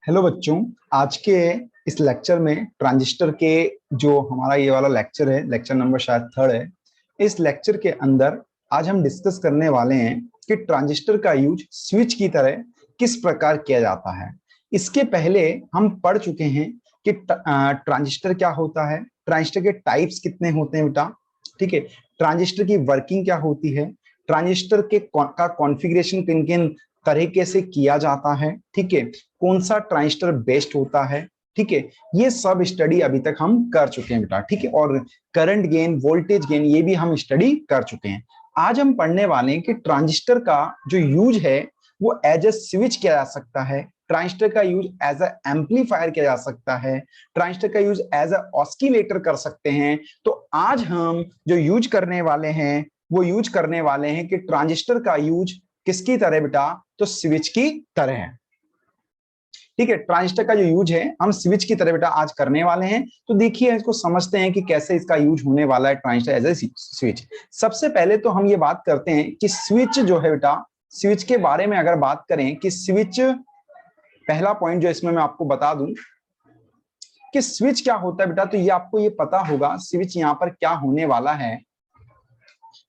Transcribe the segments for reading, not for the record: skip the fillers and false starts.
Hello बच्चों। आज के इस लेक्चर में ट्रांजिस्टर के जो हमारा ये वाला लेक्चर है, लेक्चर नंबर शायद 3rd है। इस लेक्चर के अंदर आज हम डिस्कस करने वाले हैं कि ट्रांजिस्टर का यूज स्विच की तरह किस प्रकार किया जाता है। इसके पहले हम पढ़ चुके हैं कि ट्रांजिस्टर क्या होता है, ट्रांजिस्टर के टाइप्स कितने होते हैं बेटा, ठीक है। ट्रांजिस्टर की वर्किंग क्या होती है, ट्रांजिस्टर के का कॉन्फ़िगरेशन किन किन तरीके से किया जाता है, ठीक है। कौन सा ट्रांजिस्टर बेस्ट होता है, ठीक है। ये सब स्टडी अभी तक हम कर चुके हैं बेटा, ठीक है। और करंट गेन, वोल्टेज गेन, ये भी हम स्टडी कर चुके हैं। आज हम पढ़ने वाले हैं कि ट्रांजिस्टर का जो यूज है वो एज ए स्विच किया जा सकता है, ट्रांजिस्टर का यूज एज ए एम्पलीफायर किया जा सकता है, ट्रांजिस्टर का यूज एज ए ऑस्किलेटर कर सकते हैं। तो आज हम जो यूज करने वाले हैं वो यूज करने वाले हैं कि ट्रांजिस्टर का यूज किसकी तरह बेटा, तो स्विच की तरह है, ठीक है। ट्रांजिस्टर का जो यूज है हम स्विच की तरह बेटा आज करने वाले हैं। तो देखिए इसको समझते हैं कि कैसे इसका यूज होने वाला है ट्रांजिस्टर एज ए स्विच। सबसे पहले तो हम ये बात करते हैं कि स्विच जो है बेटा, स्विच के बारे में अगर बात करें कि स्विच, पहला पॉइंट जो इसमें मैं आपको बता दूं कि स्विच क्या होता है बेटा, तो ये आपको ये पता होगा स्विच यहाँ पर क्या होने वाला है।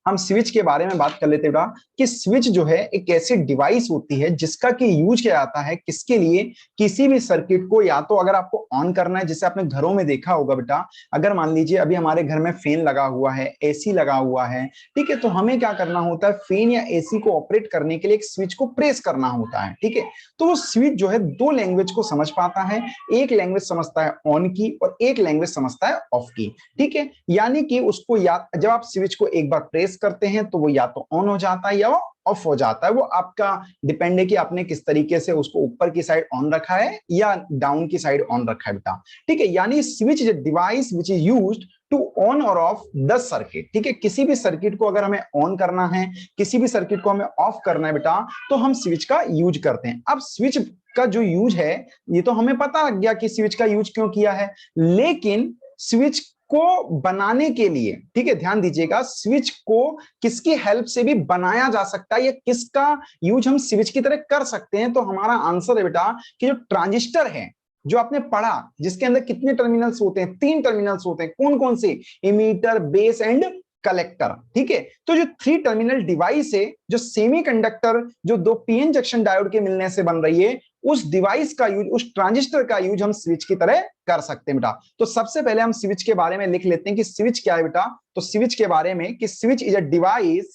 हम स्विच के बारे में बात कर लेते हैं बेटा कि स्विच जो है एक ऐसी डिवाइस होती है जिसका कि यूज किया जाता है किसके लिए, किसी भी सर्किट को या तो अगर आपको ऑन करना है, जैसे आपने घरों में देखा होगा बेटा, अगर मान लीजिए अभी हमारे घर में फैन लगा हुआ है, एसी लगा हुआ है, ठीक है, तो हमें क्या करना होता है, फैन या एसी को ऑपरेट करने के लिए एक स्विच को प्रेस करना होता है, ठीक है। तो वो स्विच जो है दो लैंग्वेज को समझ पाता है, एक लैंग्वेज समझता है ऑन की और एक लैंग्वेज समझता है ऑफ की, ठीक है। यानी कि उसको या जब आप स्विच को एक बार प्रेस करते हैं तो वो या तो ऑन हो जाता है या वो ऑफ हो जाता है। वो आपका डिपेंड है कि आपने किस तरीके से उसको ऊपर की साइड ऑन रखा है या डाउन की साइड ऑन रखा है बेटा, ठीक है। यानी switch is a device which is used to on और ऑफ द सर्किट, ठीक है। किसी भी सर्किट को अगर हमें ऑन करना है, किसी भी सर्किट को हमें ऑफ करना है बेटा, तो हम स्विच का यूज करते हैं। अब स्विच का जो यूज है ये तो हमें पता लग गया कि स्विच का यूज क्यों किया है, लेकिन स्विच को बनाने के लिए, ठीक है, ध्यान दीजिएगा, स्विच को किसकी हेल्प से भी बनाया जा सकता है या किसका यूज हम स्विच की तरह कर सकते हैं। तो हमारा आंसर है बेटा कि जो ट्रांजिस्टर है, जो आपने पढ़ा, जिसके अंदर कितने टर्मिनल्स होते हैं, 3 टर्मिनल्स होते हैं, कौन कौन से, इमीटर, बेस एंड कलेक्टर, ठीक है। तो जो 3 टर्मिनल डिवाइस है, जो सेमीकंडक्टर, जो 2 पीएन जंक्शन डायोड के मिलने से बन रही है, उस डिवाइस का यूज, उस ट्रांजिस्टर का यूज हम स्विच की तरह कर सकते हैं बेटा। तो सबसे पहले हम स्विच के बारे में लिख लेते हैं कि स्विच क्या है बेटा। तो स्विच के बारे में कि switch is a device,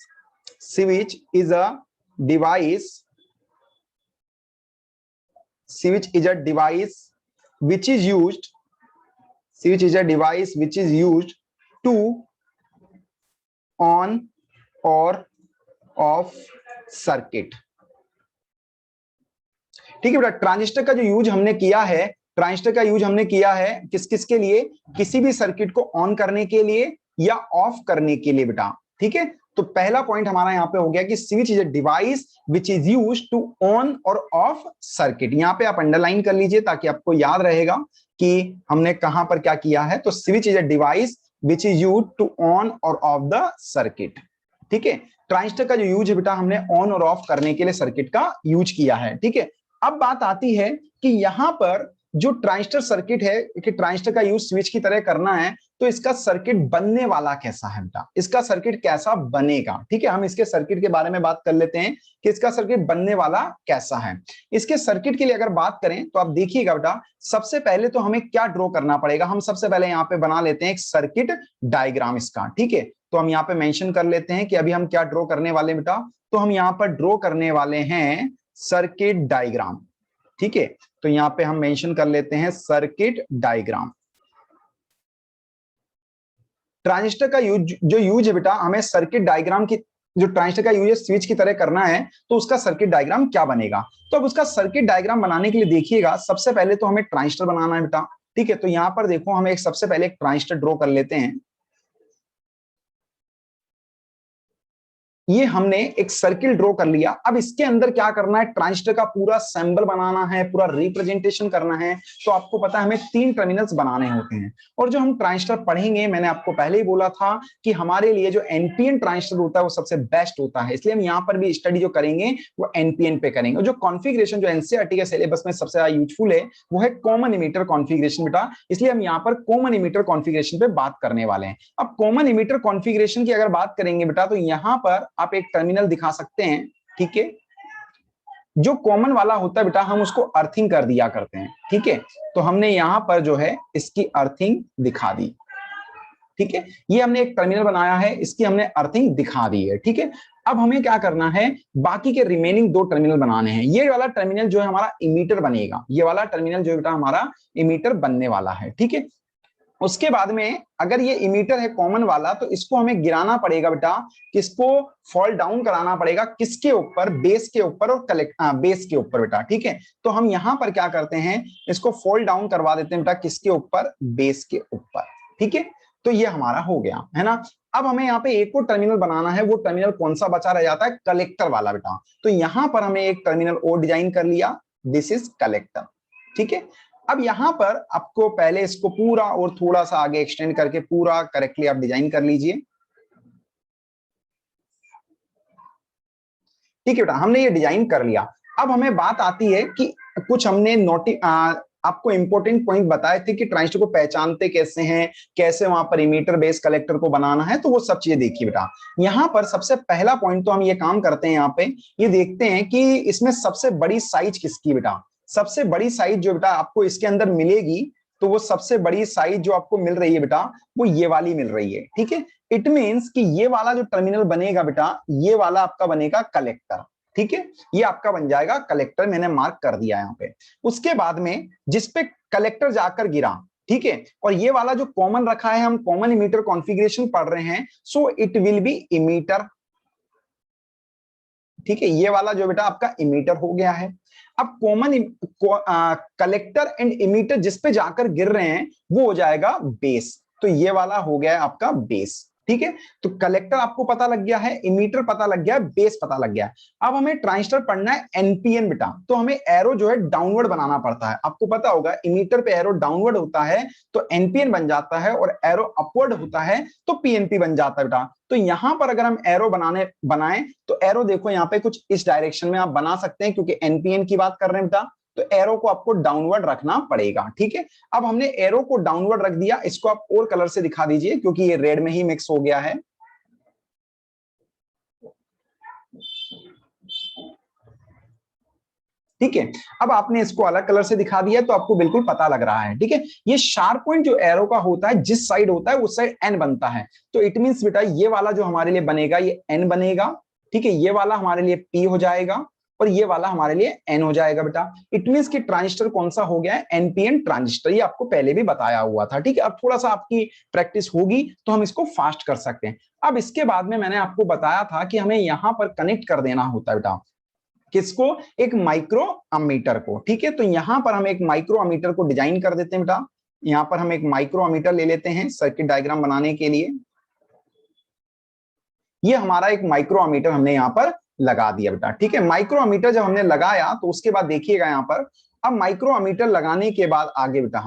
switch is a device, switch is a device which is used, switch is a device which is used to on or off circuit, ठीक है बेटा। ट्रांजिस्टर का जो यूज हमने किया है, ट्रांजिस्टर का यूज हमने किया है किस किस के लिए, किसी भी सर्किट को ऑन करने के लिए या ऑफ करने के लिए बेटा, ठीक है। तो पहला पॉइंट हमारा यहाँ पे हो गया कि switch is a device which is used to on और ऑफ सर्किट। यहाँ पे आप अंडरलाइन कर लीजिए ताकि आपको याद रहेगा कि हमने कहां पर क्या किया है। तो switch is a device which is used to on और ऑफ द सर्किट, ठीक है। ट्रांजिस्टर का जो यूज है बेटा, हमने ऑन और ऑफ करने के लिए सर्किट का यूज किया है, ठीक है। अब बात आती है कि यहां पर जो ट्रांजिस्टर सर्किट है कि ट्रांजिस्टर का यूज स्विच की तरह करना है, तो इसका सर्किट बनने वाला कैसा है बेटा, इसका सर्किट कैसा बनेगा, ठीक है। हम इसके सर्किट के बारे में बात कर लेते हैं कि इसका सर्किट बनने वाला कैसा है। इसके सर्किट के लिए अगर बात करें तो आप देखिएगा बेटा, सबसे पहले तो हमें क्या ड्रॉ करना पड़ेगा, हम सबसे पहले यहाँ पे बना लेते हैं एक सर्किट डायग्राम इसका, ठीक है। तो हम यहाँ पे मेंशन कर लेते हैं कि अभी हम क्या ड्रॉ करने वाले बेटा, तो हम यहाँ पर ड्रॉ करने वाले हैं सर्किट डायग्राम, ठीक है। तो यहां पे हम मेंशन कर लेते हैं सर्किट डायग्राम। ट्रांजिस्टर का यूज, जो यूज है बेटा, हमें सर्किट डायग्राम की, जो ट्रांजिस्टर का यूज है स्विच की तरह करना है, तो उसका सर्किट डायग्राम क्या बनेगा। तो अब उसका सर्किट डायग्राम बनाने के लिए देखिएगा, सबसे पहले तो हमें ट्रांजिस्टर बनाना है बेटा, ठीक है। तो यहां पर देखो हम एक सबसे पहले एक ट्रांजिस्टर ड्रॉ कर लेते हैं। ये हमने एक सर्किल ड्रॉ कर लिया। अब इसके अंदर क्या करना है, ट्रांजिस्टर का पूरा सिंबल बनाना है, पूरा रिप्रेजेंटेशन करना है। तो आपको पता है हमें 3 टर्मिनल्स बनाने होते हैं। और जो हम ट्रांजिस्टर पढ़ेंगे, मैंने आपको पहले ही बोला था कि हमारे लिए जो एनपीएन ट्रांजिस्टर होता है वो सबसे बेस्ट होता है, इसलिए हम यहाँ पर भी स्टडी जो करेंगे वो एनपीएन पे करेंगे। जो कॉन्फ़िगरेशन जो एनसीईआरटी के सिलेबस में सबसे ज्यादा यूजफुल है वो है कॉमन इमीटर कॉन्फ़िगरेशन बेटा, इसलिए हम यहाँ पर कॉमन इमीटर कॉन्फ़िगरेशन पे बात करने वाले हैं। अब कॉमन इमीटर कॉन्फ़िगरेशन की अगर बात करेंगे बेटा, तो यहाँ पर आप एक टर्मिनल दिखा सकते हैं, ठीक है। जो कॉमन वाला होता है बेटा, हम उसको अर्थिंग कर दिया करते हैं, ठीक है। तो हमने यहां पर जो है इसकी अर्थिंग दिखा दी, ठीक है। ये हमने एक टर्मिनल बनाया है, इसकी हमने अर्थिंग दिखा दी है, ठीक है। अब हमें क्या करना है, बाकी के रिमेनिंग 2 टर्मिनल बनाने हैं। ये वाला टर्मिनल जो है हमारा इमीटर बनेगा, ये वाला टर्मिनल जो बेटा हमारा इमीटर बनने वाला है, ठीक है। उसके बाद में अगर ये इमीटर है कॉमन वाला, तो इसको हमें गिराना पड़ेगा बेटा, किसको फॉल डाउन कराना पड़ेगा, किसके ऊपर, बेस के ऊपर और बेस के ऊपर बेटा, ठीक है। तो हम यहां पर क्या करते हैं, इसको फॉल डाउन करवा देते हैं बेटा, किसके ऊपर, बेस के ऊपर, ठीक है। तो ये हमारा हो गया है ना। अब हमें यहाँ पे एक और टर्मिनल बनाना है, वो टर्मिनल कौन सा बचा रह जाता है, कलेक्टर वाला बेटा। तो यहां पर हमें एक टर्मिनल और डिजाइन कर लिया, दिस इज कलेक्टर, ठीक है। अब यहां पर आपको पहले इसको पूरा और थोड़ा सा आगे एक्सटेंड करके पूरा करेक्टली आप डिजाइन कर लीजिए, ठीक है बेटा। हमने ये डिजाइन कर लिया। अब हमें बात आती है कि कुछ हमने आपको इंपॉर्टेंट पॉइंट बताए थे कि ट्रांजिस्टर को पहचानते कैसे हैं, कैसे वहां पर इमीटर बेस कलेक्टर को बनाना है, तो वो सब चीजें देखिए बेटा। यहां पर सबसे पहला पॉइंट तो हम ये काम करते हैं, यहाँ पे ये देखते हैं कि इसमें सबसे बड़ी साइज किसकी बेटा। सबसे बड़ी साइज जो बेटा आपको इसके अंदर मिलेगी, तो वो सबसे बड़ी साइज जो आपको मिल रही है बेटा, वो ये वाली मिल रही है, ठीक है। इट मीन्स कि ये वाला जो टर्मिनल बनेगा बेटा, ये वाला आपका बनेगा कलेक्टर, ठीक है। ये आपका बन जाएगा कलेक्टर, मैंने मार्क कर दिया यहाँ पे। उसके बाद में जिसपे कलेक्टर जाकर गिरा, ठीक है, और ये वाला जो कॉमन रखा है, हम कॉमन इमीटर कॉन्फ़िगरेशन पढ़ रहे हैं, so it will B emitter, ठीक है। ये वाला जो बेटा आपका इमीटर हो गया है। अब कॉमन कलेक्टर एंड इमीटर जिस पे जाकर गिर रहे हैं वो हो जाएगा बेस, तो ये वाला हो गया है आपका बेस, ठीक है। तो कलेक्टर आपको पता लग गया है, इमीटर पता लग गया है, बेस पता लग गया है। अब हमें ट्रांजिस्टर पढ़ना है एनपीएन बेटा, तो हमें एरो जो है डाउनवर्ड बनाना पड़ता है। आपको पता होगा इमीटर पे एरो डाउनवर्ड होता है तो एनपीएन बन जाता है, और एरो अपवर्ड होता है तो पीएनपी बन जाता है बेटा। तो यहां पर अगर हम एरो बनाएं तो एरो देखो यहाँ पे कुछ इस डायरेक्शन में आप बना सकते हैं, क्योंकि एनपीएन की बात कर रहे हैं बेटा, तो एरो को आपको डाउनवर्ड रखना पड़ेगा, ठीक है। अब हमने एरो को डाउनवर्ड रख दिया, इसको आप और कलर से दिखा दीजिए क्योंकि ये रेड में ही मिक्स हो गया है। ठीक है, अब आपने इसको अलग कलर से दिखा दिया तो आपको बिल्कुल पता लग रहा है, ठीक है। ये शार्प पॉइंट जो एरो का होता है, जिस साइड होता है उस साइड एन बनता है, तो इट मींस बेटा ये वाला जो हमारे लिए बनेगा ये एन बनेगा, ठीक है। ये वाला हमारे लिए पी हो जाएगा और ये वाला हमारे लिए एन हो जाएगा बेटा। इट मींस कि ट्रांजिस्टर कौन सा हो गया है, एनपीएन ट्रांजिस्टर। ये आपको पहले भी बताया हुआ था, ठीक है। अब थोड़ा सा आपकी प्रैक्टिस होगी तो हम इसको फास्ट कर सकते हैं। अब इसके बाद में मैंने आपको बताया था कि हमें यहां पर कनेक्ट कर देना होता है बेटा, किसको, एक माइक्रो अमीटर को, ठीक है। तो यहां पर हम एक माइक्रो अमीटर को डिजाइन कर देते हैं बेटा। यहां पर हम एक माइक्रो अमीटर ले लेते हैं सर्किट डायग्राम बनाने के लिए। ये हमारा एक माइक्रो अमीटर हमने यहां पर लगा दिया बेटा, ठीक है। माइक्रो अमीटर जब हमने लगाया तो उसके बाद देखिएगा यहां पर, अब माइक्रो अमीटर लगाने के बाद आगे बेटा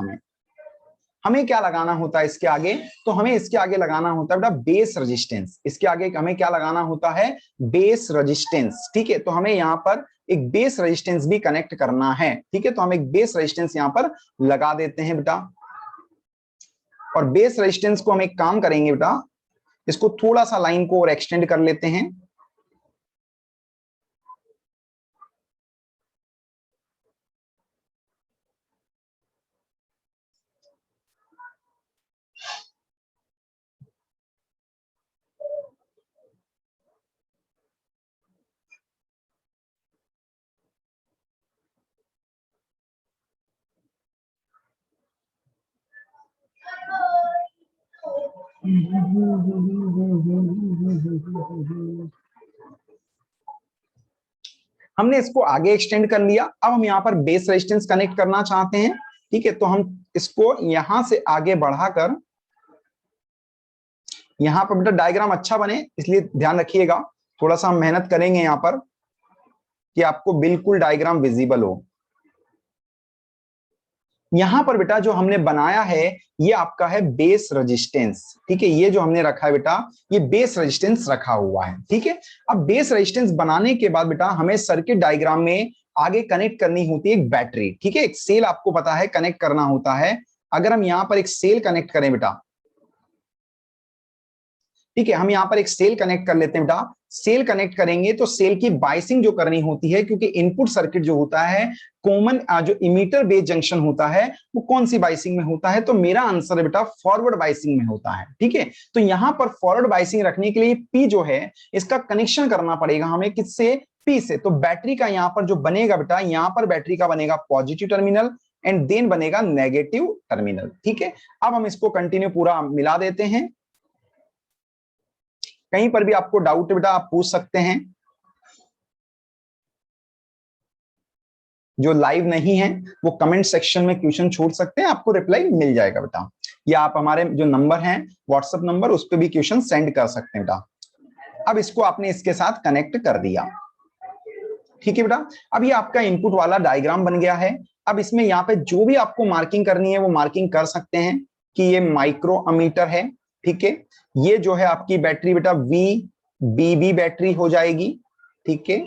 हमें क्या लगाना होता है इसके आगे, तो हमें इसके आगे लगाना होता है बेटा बेस रेजिस्टेंस। इसके आगे हमें क्या लगाना होता है, बेस रेजिस्टेंस, ठीक है। तो हमें यहाँ पर एक बेस रेजिस्टेंस भी कनेक्ट करना है, ठीक है। तो हम एक बेस रेजिस्टेंस यहाँ पर लगा देते हैं बेटा, और बेस रेजिस्टेंस को हम एक काम करेंगे बेटा, इसको थोड़ा सा लाइन को और एक्सटेंड कर लेते हैं। हमने इसको आगे एक्सटेंड कर लिया। अब हम यहाँ पर बेस रेजिस्टेंस कनेक्ट करना चाहते हैं, ठीक है। तो हम इसको यहां से आगे बढ़ाकर, यहां पर बेटा डायग्राम अच्छा बने इसलिए ध्यान रखिएगा, थोड़ा सा हम मेहनत करेंगे यहाँ पर कि आपको बिल्कुल डायग्राम विजिबल हो। यहां पर बेटा जो हमने बनाया है ये आपका है बेस रेजिस्टेंस, ठीक है। ये जो हमने रखा है बेटा ये बेस रेजिस्टेंस रखा हुआ है, ठीक है। अब बेस रेजिस्टेंस बनाने के बाद बेटा हमें सर्किट डायग्राम में आगे कनेक्ट करनी होती है एक बैटरी, ठीक है। एक सेल आपको पता है कनेक्ट करना होता है। अगर हम यहां पर एक सेल कनेक्ट करें बेटा, ठीक है, हम यहां पर एक सेल कनेक्ट कर लेते हैं बेटा। सेल कनेक्ट करेंगे तो सेल की बाइसिंग जो करनी होती है, क्योंकि इनपुट सर्किट जो होता है कॉमन जो इमीटर बेस जंक्शन होता है वो कौन सी बाइसिंग में होता है, तो मेरा आंसर है बेटा फॉरवर्ड बाइसिंग में होता है, ठीक है। तो यहां पर फॉरवर्ड बाइसिंग रखने के लिए पी जो है इसका कनेक्शन करना पड़ेगा हमें, किससे, पी से। तो बैटरी का यहां पर जो बनेगा बेटा, यहां पर बैटरी का बनेगा पॉजिटिव टर्मिनल एंड देन बनेगा नेगेटिव टर्मिनल, ठीक है। अब हम इसको कंटिन्यू पूरा मिला देते हैं। कहीं पर भी आपको डाउट है बेटा आप पूछ सकते हैं। जो लाइव नहीं है वो कमेंट सेक्शन में क्वेश्चन छोड़ सकते हैं, आपको रिप्लाई मिल जाएगा बेटा। या आप हमारे जो नंबर है व्हाट्सएप नंबर उस पर भी क्वेश्चन सेंड कर सकते हैं बेटा। अब इसको आपने इसके साथ कनेक्ट कर दिया, ठीक है बेटा। अब ये आपका इनपुट वाला डायग्राम बन गया है। अब इसमें यहाँ पे जो भी आपको मार्किंग करनी है वो मार्किंग कर सकते हैं कि ये माइक्रो अमीटर है, ठीक है। ये जो है आपकी बैटरी बेटा वीबीबी बैटरी हो जाएगी, ठीक है,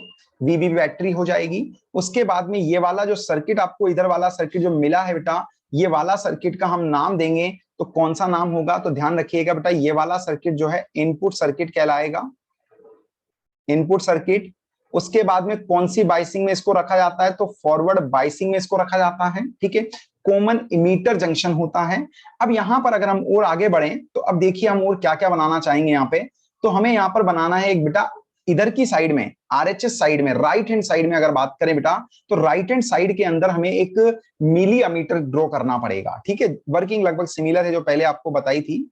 वीबी बैटरी हो जाएगी। उसके बाद में ये वाला जो सर्किट आपको इधर वाला सर्किट जो मिला है बेटा, ये वाला सर्किट का हम नाम देंगे तो कौन सा नाम होगा, तो ध्यान रखिएगा बेटा ये वाला सर्किट जो है इनपुट सर्किट कहलाएगा, इनपुट सर्किट। उसके बाद में कौन सी बाइसिंग में इसको रखा जाता है, तो फॉरवर्ड बाइसिंग में इसको रखा जाता है, ठीक है। कॉमन इमीटर जंक्शन होता है। अब यहां पर अगर हम और आगे बढ़ें तो अब देखिए हम और क्या क्या बनाना चाहेंगे यहाँ पे। तो हमें यहाँ पर बनाना है एक बेटा इधर की साइड में आरएचएस साइड में, राइट हैंड साइड में अगर बात करें बेटा, तो राइट हैंड साइड के अंदर हमें एक मिली अमीटर ड्रॉ करना पड़ेगा, ठीक है। वर्किंग लगभग सिमिलर है जो पहले आपको बताई थी।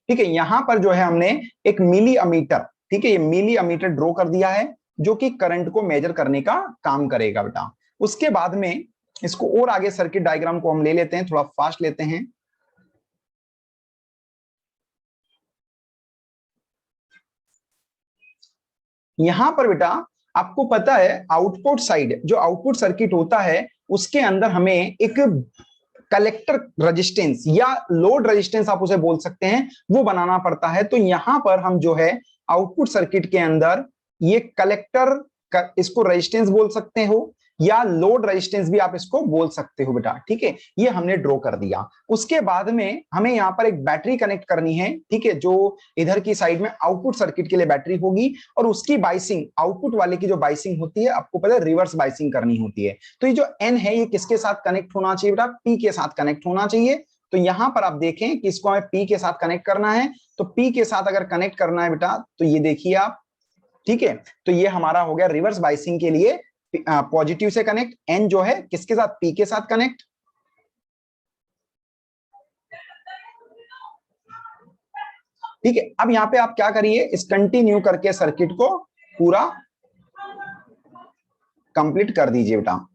ठीक है, यहां पर जो है हमने एक मिली अमीटर, ठीक है, ये मिली अमीटर ड्रॉ कर दिया है जो कि करंट को मेजर करने का काम करेगा बेटा। उसके बाद में इसको और आगे सर्किट डायग्राम को हम ले लेते हैं, थोड़ा फास्ट लेते हैं। यहां पर बेटा आपको पता है आउटपुट साइड जो आउटपुट सर्किट होता है उसके अंदर हमें एक कलेक्टर रेजिस्टेंस या लोड रेजिस्टेंस आप उसे बोल सकते हैं वो बनाना पड़ता है। तो यहां पर हम जो है आउटपुट सर्किट के अंदर ये कलेक्टर इसको रेजिस्टेंस बोल सकते हो या लोड रेजिस्टेंस भी आप इसको बोल सकते हो बेटा, ठीक है। ये हमने ड्रॉ कर दिया। उसके बाद में हमें यहाँ पर एक बैटरी कनेक्ट करनी है, ठीक है, जो इधर की साइड में आउटपुट सर्किट के लिए बैटरी होगी और उसकी बाइसिंग आउटपुट वाले की जो बाइसिंग होती है आपको पता है रिवर्स बाइसिंग करनी होती है। तो ये जो एन है ये किसके साथ कनेक्ट होना चाहिए बेटा, पी के साथ कनेक्ट होना चाहिए। तो यहां पर आप देखें कि इसको हमें पी के साथ कनेक्ट करना है। तो पी के साथ अगर कनेक्ट करना है बेटा तो ये देखिए आप, ठीक है। तो ये हमारा हो गया रिवर्स बाइसिंग के लिए पॉजिटिव से कनेक्ट, एन जो है किसके साथ, पी के साथ कनेक्ट। ठीक है, अब यहां पे आप क्या करिए, इस कंटिन्यू करके सर्किट को पूरा कंप्लीट कर दीजिए बेटा।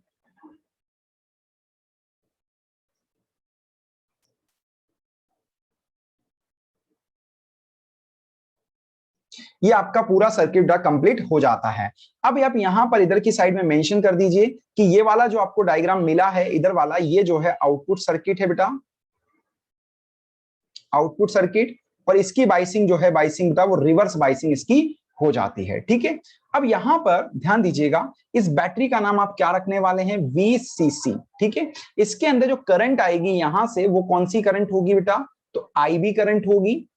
ये आपका पूरा सर्किट कंप्लीट हो जाता है। अब आप यहां पर इधर की साइड में मेंशन कर दीजिए कि ये वाला जो आपको डायग्राम मिला है इधर वाला, ये जो है आउटपुट सर्किट है बेटा, आउटपुट सर्किट। और इसकी बाइसिंग जो है बाइसिंग बेटा वो रिवर्स बाइसिंग इसकी हो जाती है, ठीक है। अब यहां पर ध्यान दीजिएगा, इस बैटरी का नाम आप क्या रखने वाले हैं, VCC, ठीक है। इसके अंदर जो करंट आएगी यहां से वो कौन सी करंट होगी बेटा, तो IB करंट होगी,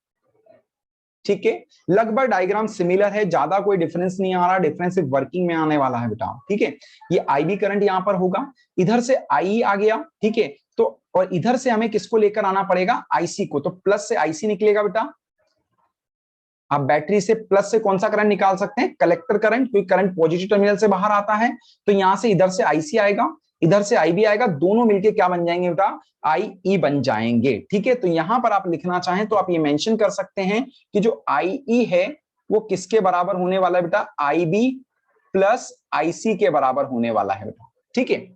ठीक है। लगभग डायग्राम सिमिलर है, ज्यादा कोई डिफरेंस नहीं आ रहा, डिफरेंस सिर्फ वर्किंग में आने वाला है बेटा, ठीक है। ये IB करंट यहां पर होगा, इधर से IE आ गया, ठीक है। तो और इधर से हमें किसको लेकर आना पड़ेगा, IC को, तो प्लस से IC निकलेगा बेटा। आप बैटरी से प्लस से कौन सा करंट निकाल सकते हैं, कलेक्टर करंट, क्योंकि करंट पॉजिटिव टर्मिनल से बाहर आता है। तो यहां से इधर से IC आएगा, इधर से IB आएगा, दोनों मिलके क्या बन जाएंगे बेटा, IE बन जाएंगे, ठीक है। तो यहां पर आप लिखना चाहें तो आप ये मेंशन कर सकते हैं कि जो IE है वो किसके बराबर होने वाला है बेटा, IB प्लस IC के बराबर होने वाला है बेटा, ठीक है।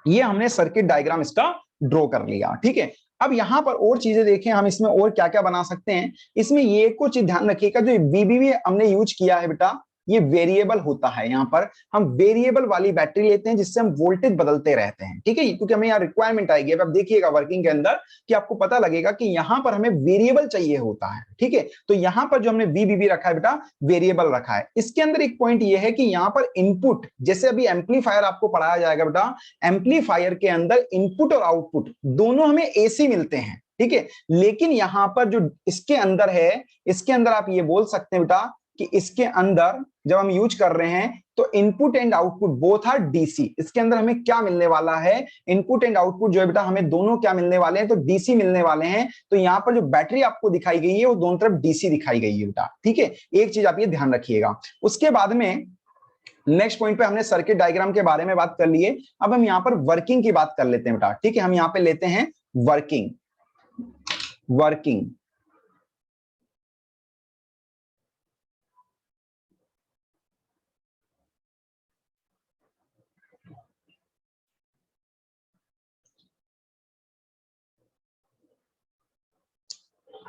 ये हमने सर्किट डायग्राम इसका ड्रॉ कर लिया, ठीक है। अब यहां पर और चीजें देखें, हम इसमें और क्या क्या बना सकते हैं। इसमें ये कुछ ध्यान रखिएगा, जो वीबीबी हमने यूज किया है बेटा, ये वेरिएबल होता है। यहाँ पर हम वेरिएबल वाली बैटरी लेते हैं जिससे हम वोल्टेज बदलते रहते हैं, ठीक है, क्योंकि हमें यहाँ रिक्वायरमेंट आएगी। अब आप देखिएगा वर्किंग के अंदर कि आपको पता लगेगा कि यहाँ पर हमें वेरिएबल चाहिए होता है, ठीक है। तो यहाँ पर जो हमने वीबीबी रखा है बेटा, वेरिएबल रखा है। इसके अंदर एक पॉइंट ये है कि यहाँ पर इनपुट, जैसे अभी एम्पलीफायर आपको पढ़ाया जाएगा बेटा, एम्पलीफायर के अंदर इनपुट और आउटपुट दोनों हमें एसी मिलते हैं, ठीक है। लेकिन यहां पर जो इसके अंदर है, इसके अंदर आप ये बोल सकते हैं बेटा कि इसके अंदर जब हम यूज कर रहे हैं तो input and output both are DC. इसके अंदर हमें क्या मिलने वाला है, इनपुट एंड आउटपुट जो है बेटा, हमें दोनों क्या मिलने वाले हैं, तो डीसी मिलने वाले हैं। तो यहाँ पर जो बैटरी आपको दिखाई गई है वो दोनों तरफ डीसी दिखाई गई है बेटा, ठीक है। एक चीज आप ये ध्यान रखिएगा। उसके बाद में नेक्स्ट पॉइंट पे हमने सर्किट डायग्राम के बारे में बात कर लिए। अब हम यहाँ पर वर्किंग की बात कर लेते हैं बेटा, ठीक है। हम यहाँ पे लेते हैं वर्किंग।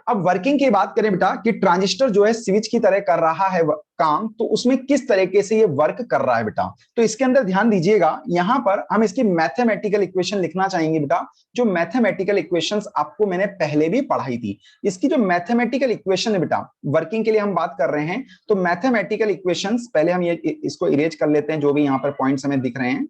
अब वर्किंग की बात करें बेटा कि ट्रांजिस्टर जो है स्विच की तरह कर रहा है काम, तो उसमें किस तरीके से ये वर्क कर रहा है बेटा। तो इसके अंदर ध्यान दीजिएगा, यहां पर हम इसकी मैथमेटिकल इक्वेशन लिखना चाहेंगे बेटा। जो मैथमेटिकल इक्वेशंस आपको मैंने पहले भी पढ़ाई थी, इसकी जो मैथमेटिकल इक्वेशन है बेटा, वर्किंग के लिए हम बात कर रहे हैं, तो मैथमेटिकल इक्वेशंस पहले हम ये इसको इरेज कर लेते हैं, जो भी यहां पर पॉइंट्स हमें दिख रहे हैं।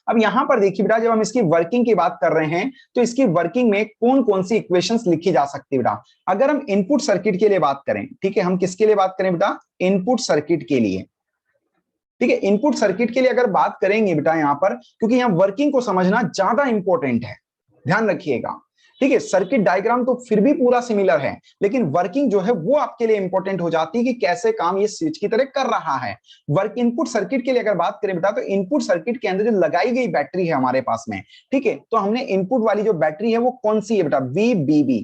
अब यहां पर देखिए बेटा, जब हम इसकी वर्किंग की बात कर रहे हैं तो इसकी वर्किंग में कौन कौन सी इक्वेशंस लिखी जा सकती है बेटा। अगर हम इनपुट सर्किट के लिए बात करें, ठीक है, हम किसके लिए बात करें बेटा, इनपुट सर्किट के लिए, ठीक है। इनपुट सर्किट के लिए अगर बात करेंगे बेटा यहां पर, क्योंकि यहां वर्किंग को समझना ज्यादा इंपॉर्टेंट है, ध्यान रखिएगा, ठीक है। सर्किट डायग्राम तो फिर भी पूरा सिमिलर है, लेकिन वर्किंग जो है वो आपके लिए इंपॉर्टेंट हो जाती है कि कैसे काम ये स्विच की तरह कर रहा है। वर्क इनपुट सर्किट के लिए अगर बात करें बेटा, तो इनपुट सर्किट के अंदर जो लगाई गई बैटरी है हमारे पास में, ठीक है, तो हमने इनपुट वाली जो बैटरी है वो कौन सी है बेटा, वीबीबी,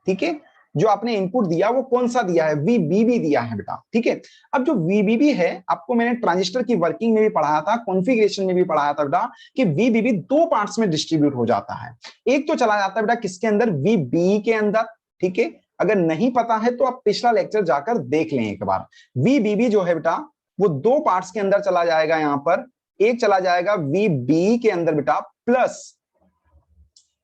ठीक है। जो आपने इनपुट दिया वो कौन सा दिया है, वीबीबी दिया है बेटा, ठीक है। अब जो वीबीबी है, आपको मैंने ट्रांजिस्टर की वर्किंग में भी पढ़ाया था, कॉन्फ़िगरेशन में भी पढ़ाया था बेटा, कि वीबीबी दो पार्ट्स में डिस्ट्रीब्यूट हो जाता है। एक तो चला जाता है बेटा किसके अंदर, वीबी के अंदर, ठीक है। अगर नहीं पता है तो आप पिछला लेक्चर जाकर देख लें एक बार। वीबीबी जो है बेटा वो दो पार्ट्स के अंदर चला जाएगा। यहां पर एक चला जाएगा वीबी के अंदर बेटा, प्लस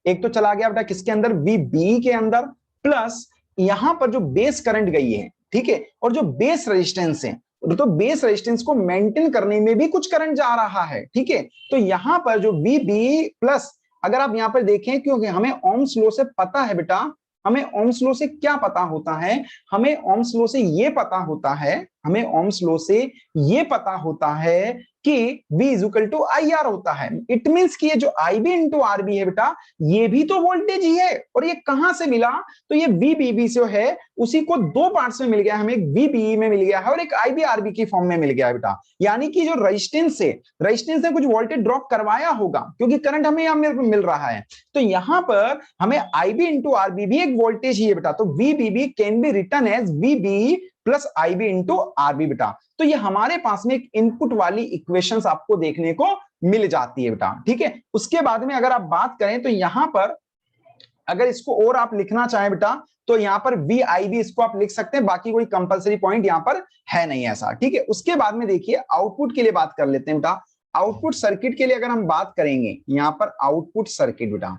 एक तो चला गया बेटा किसके अंदर, वीबी के अंदर, प्लस यहां पर जो बेस करंट गई है, ठीक है, और जो बेस रेजिस्टेंस है, तो बेस रेजिस्टेंस को मेंटेन करने में भी कुछ करंट जा रहा है, ठीक है। तो यहां पर जो वीबी प्लस, अगर आप यहां पर देखें, क्योंकि हमें ओम्स लॉ से पता है बेटा, हमें ओम्स लॉ से क्या पता होता है, हमें ओम्स लॉ से ये पता होता है, हमें ओम्स लॉ से ये पता होता है कि V equal to I R होता है। इट मींस कि ये जो IB इंटू आरबी है बेटा, ये भी तो वोल्टेज ही है। और ये कहां से मिला, तो ये VBB से है, उसी को दो पार्ट्स में मिल गया, हमें एक VBE में मिल गया है और एक IB आरबी की फॉर्म में मिल गया है बेटा। यानी कि जो रेजिस्टेंस है, रेजिस्टेंस ने कुछ वोल्टेज ड्रॉप करवाया होगा, क्योंकि करंट हमें यहां मिल रहा है। तो यहां पर हमें IB इंटू आरबी भी एक वोल्टेज ही है बेटा। तो VBB can be written as VBE plus IB into RB बेटा। तो ये हमारे पास में एक इनपुट वाली इक्वेशंस आपको देखने को मिल जाती है बेटा, ठीक है। उसके बाद में अगर आप बात करें तो यहां पर अगर इसको और आप लिखना चाहें बेटा, तो यहां पर VIB इसको आप लिख सकते हैं, बाकी कोई कंपलसरी पॉइंट यहां पर है नहीं ऐसा, ठीक है। उसके बाद में देखिए आउटपुट के लिए बात कर लेते हैं बेटा। आउटपुट सर्किट के लिए अगर हम बात करेंगे, यहां पर आउटपुट सर्किट बेटा,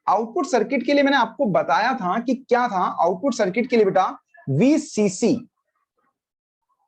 आउटपुट सर्किट के लिए मैंने आपको बताया था कि क्या था आउटपुट सर्किट के लिए बेटा, VCC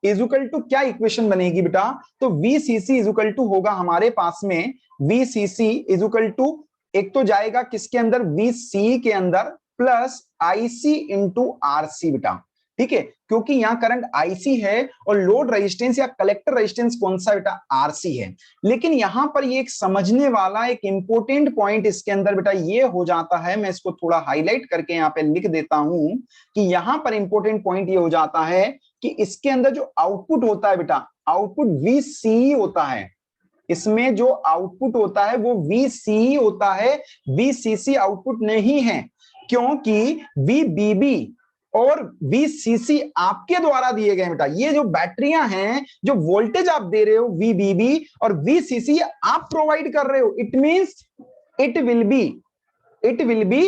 इजुकल टू क्या इक्वेशन बनेगी बेटा, तो VCC इजुकल टू होगा हमारे पास में, VCC इजुकल टू एक तो जाएगा किसके अंदर, VC के अंदर प्लस IC इंटू RC बेटा, ठीक है। क्योंकि यहां करंट IC है और लोड रेजिस्टेंस या कलेक्टर रेजिस्टेंस कौन सा बेटा, RC है। लेकिन यहां पर ये एक समझने वाला एक इंपॉर्टेंट पॉइंट इसके अंदर बेटा ये हो जाता है, मैं इसको थोड़ा हाईलाइट करके यहां पे लिख देता हूं कि यहां पर इंपॉर्टेंट पॉइंट ये हो जाता है कि इसके अंदर जो आउटपुट होता है बेटा, आउटपुट VC होता है। इसमें जो आउटपुट होता है वो VC होता है, VCC आउटपुट नहीं है, क्योंकि VBB और VCC आपके द्वारा दिए गए बेटा। ये जो बैटरियां हैं, जो वोल्टेज आप दे रहे हो VBB और VCC आप प्रोवाइड कर रहे हो, it means it will be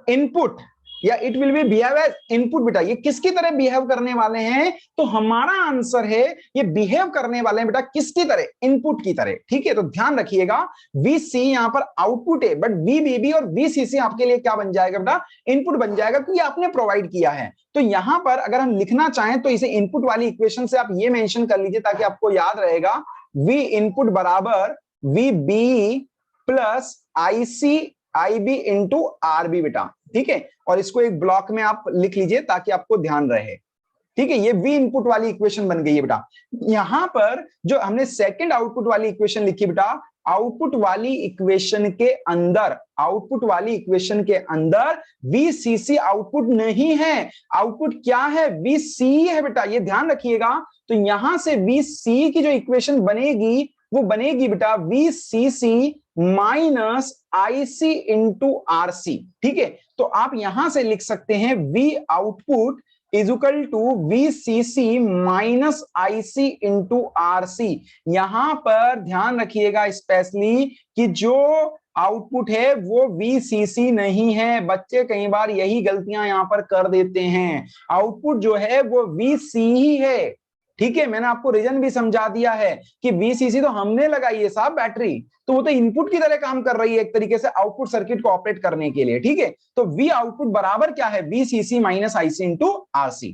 input या it will be behave as input. बेटा ये किसकी तरह बिहेव करने वाले हैं? तो हमारा आंसर है ये बिहेव करने वाले हैं बेटा किसकी तरह? इनपुट की तरह। ठीक है, तो ध्यान रखिएगा VC यहां पर आउटपुट है, बट VBB और VCC आपके लिए क्या बन जाएगा बेटा? इनपुट बन जाएगा, क्योंकि आपने प्रोवाइड किया है। तो यहां पर अगर हम लिखना चाहें तो इसे इनपुट वाली इक्वेशन से आप ये मेंशन कर लीजिए ताकि आपको याद रहेगा, V इनपुट बराबर VB plus IB into RB बेटा। ठीक है, और इसको एक ब्लॉक में आप लिख लीजिए ताकि आपको ध्यान रहे। ठीक है, ये V इनपुट वाली इक्वेशन बन गई है बेटा। यहां पर जो हमने सेकंड आउटपुट वाली इक्वेशन लिखी बेटा, आउटपुट वाली इक्वेशन के अंदर VCC आउटपुट नहीं है, आउटपुट क्या है? VC है बेटा, ये ध्यान रखिएगा। तो यहां से VC की जो इक्वेशन बनेगी वो बनेगी बेटा VCC minus IC into RC। ठीक है, तो आप यहां से लिख सकते हैं V output is equal to VCC minus IC into RC। यहां पर ध्यान रखिएगा स्पेशली कि जो आउटपुट है वो VCC नहीं है। बच्चे कई बार यही गलतियां यहां पर कर देते हैं, आउटपुट जो है वो VC ही है। ठीक है, मैंने आपको रीजन भी समझा दिया है कि VCC तो हमने लगाई है साहब बैटरी, तो वो तो इनपुट की तरह काम कर रही है एक तरीके से आउटपुट सर्किट को ऑपरेट करने के लिए। ठीक है, तो V आउटपुट बराबर क्या है? VCC minus IC into RC।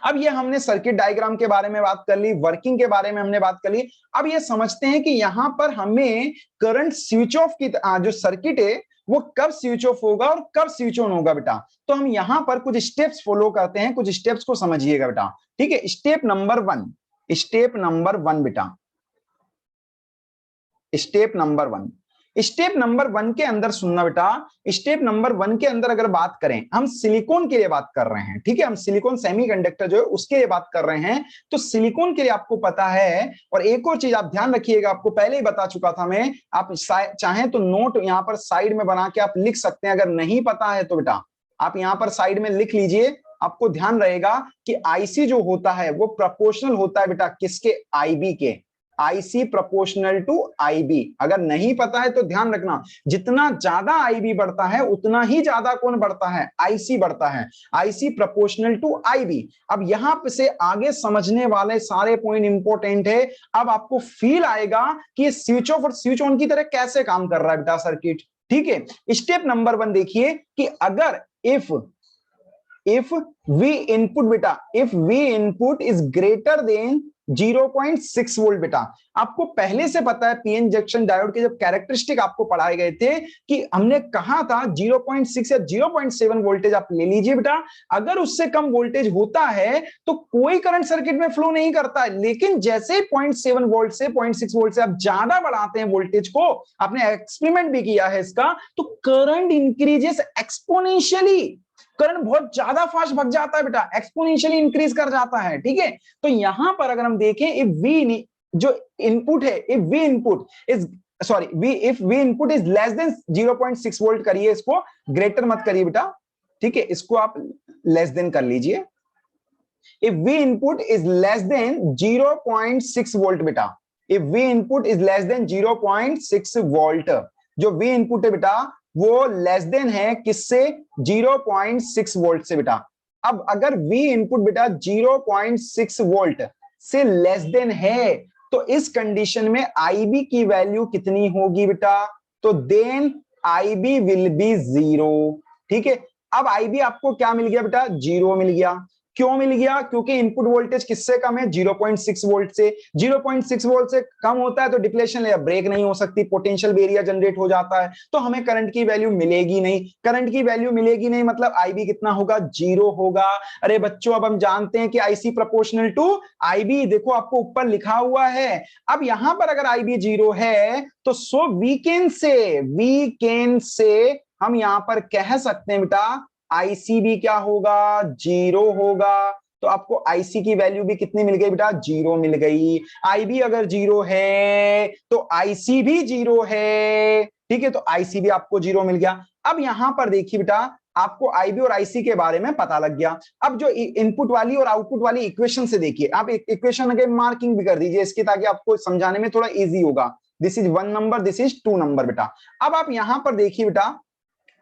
अब ये हमने सर्किट डायग्राम के बारे में बात कर ली, वर्किंग के बारे में हमने बात कर ली। अब ये समझते हैं कि यहां पर हमें करंट स्विच ऑफ की जो सर्किट है वो कब स्विच ऑफ होगा और कब स्विच ऑन होगा बेटा। तो हम यहां पर कुछ स्टेप्स फॉलो करते हैं, कुछ स्टेप्स को समझिएगा बेटा। ठीक है, स्टेप नंबर वन बेटा, स्टेप नंबर वन के अंदर सुनना बेटा। स्टेप नंबर वन के अंदर अगर बात करें, हम सिलिकॉन के लिए बात कर रहे हैं। ठीक है, हम सिलिकॉन सेमीकंडक्टर जो है उसके लिए बात कर रहे हैं। तो सिलिकॉन के लिए आपको पता है, और एक और चीज आप ध्यान रखिएगा, आपको पहले ही बता चुका था मैं, आप चाहें तो नोट यहां पर साइड में बना के आप लिख सकते हैं। अगर नहीं पता है तो बेटा आप यहां पर साइड में लिख लीजिए। आपको ध्यान रहेगा कि IC जो होता है वो प्रोपोर्शनल होता है बेटा किसके? IB के। IC proportional to IB। अगर नहीं पता है तो ध्यान रखना, जितना ज्यादा IB बढ़ता है उतना ही ज्यादा कौन बढ़ता है? IC बढ़ता है। IC proportional to IB। अब यहां से आगे समझने वाले सारे पॉइंट इंपॉर्टेंट है। अब आपको फील आएगा कि स्विच ऑफ और स्विच ऑन की तरह कैसे काम कर रहा है बेटा सर्किट। ठीक है, स्टेप नंबर वन देखिए कि अगर if V input बेटा, if V input is greater than 0.6 volt बेटा। आपको पहले से पता है पीएन जंक्शन डायोड के जब कैरेक्टरिस्टिक आपको पढ़ाए गए थे कि हमने कहा था 0.6 या 0.7 वोल्टेज आप ले लीजिए बेटा। अगर उससे कम वोल्टेज होता है तो कोई करंट सर्किट में फ्लो नहीं करता है, लेकिन जैसे 0.7 वोल्ट से 0.6 वोल्ट से आप ज्यादा बढ़ाते हैं वोल्टेज को, आपने एक्सपेरिमेंट भी किया है इसका, तो करंट इंक्रीजेस एक्सपोनेंशियली। करंट बहुत ज्यादा फास्ट भाग जाता है बेटा, एक्सपोनेंशियली इंक्रीज कर जाता है। ठीक है, तो यहां पर अगर हम देखें इफ V जो इनपुट है, if V input is less than 0.6 volt करिए, इसको ग्रेटर मत करिए बेटा। ठीक है, इसको आप लेस देन कर लीजिए। If V input is less than 0.6 volt बेटा, if V input is less than 0.6 volt, जो V इनपुट है बेटा वो लेस देन है किससे? 0.6 वोल्ट से बेटा। अब अगर V इनपुट बेटा 0.6 वोल्ट से लेस देन है तो इस कंडीशन में IB की वैल्यू कितनी होगी बेटा? तो देन IB विल बी 0। ठीक है, अब IB आपको क्या मिल गया बेटा? 0 मिल गया। क्यों मिल गया? क्योंकि इनपुट वोल्टेज किससे कम है? 0.6 वोल्ट से। 0.6 वोल्ट से कम होता है तो डिप्लेशन लेयर ब्रेक नहीं हो सकती, पोटेंशियल बेरियर जनरेट हो जाता है, तो हमें करंट की वैल्यू मिलेगी नहीं। करंट की वैल्यू मिलेगी नहीं मतलब IB कितना होगा? 0 होगा। अरे बच्चों, अब हम जानते हैं कि IC प्रोपोर्शनल टू IB, देखो आपको ऊपर लिखा हुआ है। अब यहां पर अगर IB 0 है तो सो वी कैन से हम यहां पर कह सकते हैं बेटा IC भी क्या होगा? 0 होगा। तो आपको IC की वैल्यू भी कितनी मिल गई बेटा? 0 मिल गई। IB अगर 0 है तो IC भी 0 है। ठीक है, तो IC भी आपको 0 मिल गया। अब यहां पर देखिए बेटा आपको आईबी और आईसी के बारे में पता लग गया। अब जो इनपुट वाली और आउटपुट वाली इक्वेशन से देखिए, आप एक इक्वेशन अगर मार्किंग भी कर दीजिए इसकी, ताकि आपको समझाने में थोड़ा इजी होगा। This is 1 number, this is 2 number बेटा। अब आप यहां पर देखिए बेटा,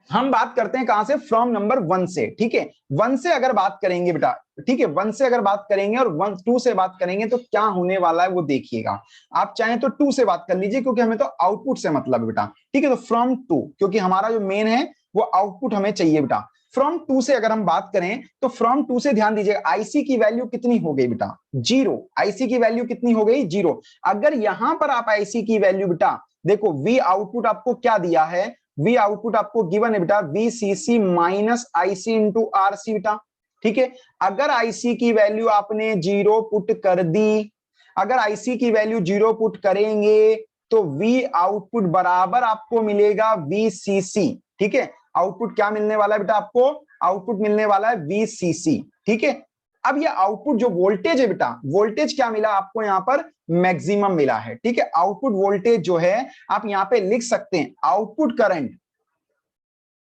हम बात करते हैं कहां से, फ्रॉम नंबर 1 से, ठीक है। 1 से अगर बात करेंगे बेटा, ठीक है, 1 से अगर बात करेंगे और 2 से बात करेंगे तो क्या होने वाला है वो देखिएगा। आप चाहें तो 2 से बात कर लीजिए, क्योंकि हमें तो आउटपुट से मतलब है बेटा, ठीक है। तो फ्रॉम 2, क्योंकि हमारा जो मेन है वो आउटपुट हमें चाहिए बेटा। फ्रॉम 2 से अगर हम बात करें तो फ्रॉम 2 से ध्यान दीजिएगा, आईसी की वैल्यू कितनी हो गई बेटा, 0। आईसी की वैल्यू कितनी हो गई, 0। अगर यहां पर आप आईसी की वैल्यू बेटा देखो, वी आउटपुट आपको क्या दिया है, वी आउटपुट आपको गिवन है बेटा VCC minus IC into RC बेटा, ठीक है। अगर आईसी की वैल्यू आपने 0 पुट कर दी, अगर आईसी की वैल्यू 0 पुट करेंगे तो वी आउटपुट बराबर आपको मिलेगा वीसीसी, ठीक है। आउटपुट क्या मिलने वाला है बेटा आपको, आउटपुट मिलने वाला है वीसीसी, ठीक है। अब ये आउटपुट जो वोल्टेज है बेटा, वोल्टेज क्या मिला आपको यहां पर, मैक्सिमम मिला है, ठीक है। आउटपुट वोल्टेज जो है आप यहां पे लिख सकते हैं output current,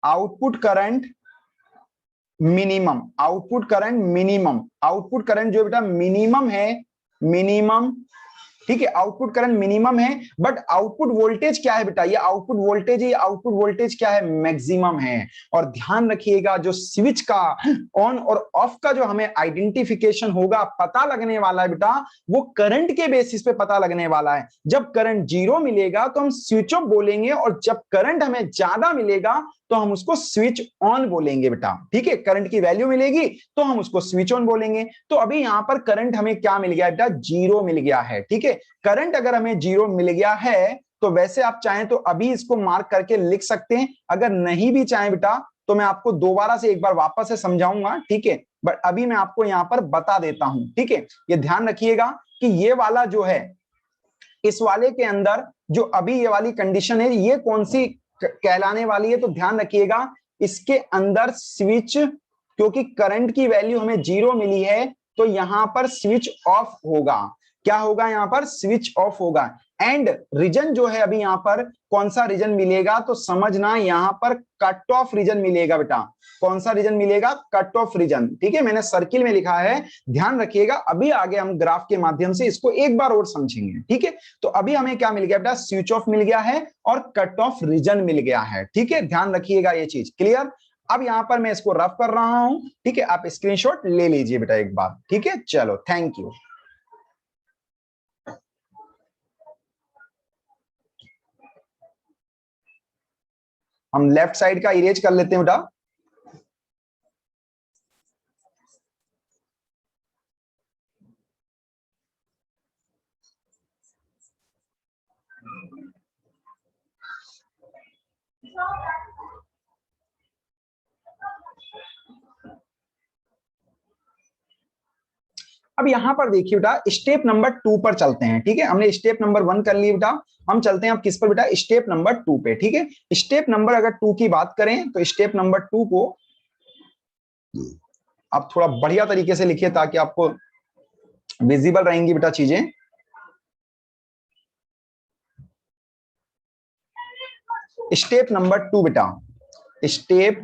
output current minimum, output current minimum, output current जो बेटा मिनिमम है, मिनिमम, ठीक है। आउटपुट करंट मिनिमम है, बट आउटपुट वोल्टेज क्या है बेटा, ये आउटपुट वोल्टेज, ये आउटपुट वोल्टेज क्या है, मैक्सिमम है। और ध्यान रखिएगा जो स्विच का ऑन और ऑफ का जो हमें आइडेंटिफिकेशन होगा, पता लगने वाला है बेटा, वो करंट के बेसिस पे पता लगने वाला है। जब करंट 0 मिलेगा तो हम स्विच ऑफ बोलेंगे, और जब करंट हमें ज्यादा मिलेगा तो हम उसको स्विच ऑन बोलेंगे बेटा, ठीक है। करंट की वैल्यू मिलेगी तो हम उसको स्विच ऑन बोलेंगे। तो अभी यहां पर करंट हमें क्या मिल गया बेटा, 0 मिल गया है, ठीक है। करंट अगर हमें 0 मिल गया है तो वैसे आप चाहें तो अभी इसको मार्क करके लिख सकते हैं, अगर नहीं भी चाहें बेटा तो मैं आपको दोबारा से एक बार वापस से समझाऊंगा, ठीक है। बट अभी मैं आपको यहां पर बता देता हूं, ठीक है। ये ध्यान रखिएगा कि ये वाला जो है, इस वाले के अंदर जो अभी ये वाली कंडीशन है, ये कौन सी कहलाने वाली है, तो ध्यान रखिएगा इसके अंदर स्विच, क्योंकि करंट की वैल्यू हमें 0 मिली है तो यहां पर स्विच ऑफ होगा। क्या होगा यहां पर, स्विच ऑफ होगा। एंड रीजन जो है अभी यहां पर कौन सा रीजन मिलेगा, तो समझना यहां पर कट ऑफ रीजन मिलेगा बेटा। कौन सा रीजन मिलेगा, कट ऑफ रीजन, ठीक है। मैंने सर्किल में लिखा है, ध्यान रखिएगा। अभी आगे हम ग्राफ के माध्यम से इसको एक बार और समझेंगे, ठीक है। तो अभी हमें क्या मिल गया बेटा, स्विच ऑफ मिल गया है और कट ऑफ रीजन मिल गया है, ठीक है। ध्यान रखिएगा ये चीज, क्लियर। अब यहां पर मैं इसको रफ कर रहा हूं, ठीक है। आप स्क्रीनशॉट ले लीजिए बेटा एक बार, ठीक है। चलो, थैंक यू। हम लेफ्ट साइड का इरेज कर लेते हैं बेटा। अब यहां पर देखिए बेटा, स्टेप नंबर 2 पर चलते हैं, ठीक है। हमने स्टेप नंबर 1 कर लिया बेटा, हम चलते हैं अब किस पर बेटा, स्टेप नंबर 2 पे, ठीक है। स्टेप नंबर अगर 2 की बात करें तो स्टेप नंबर 2 को आप थोड़ा बढ़िया तरीके से लिखिए ताकि आपको विजिबल रहेंगी बेटा चीजें। स्टेप नंबर 2 बेटा, स्टेप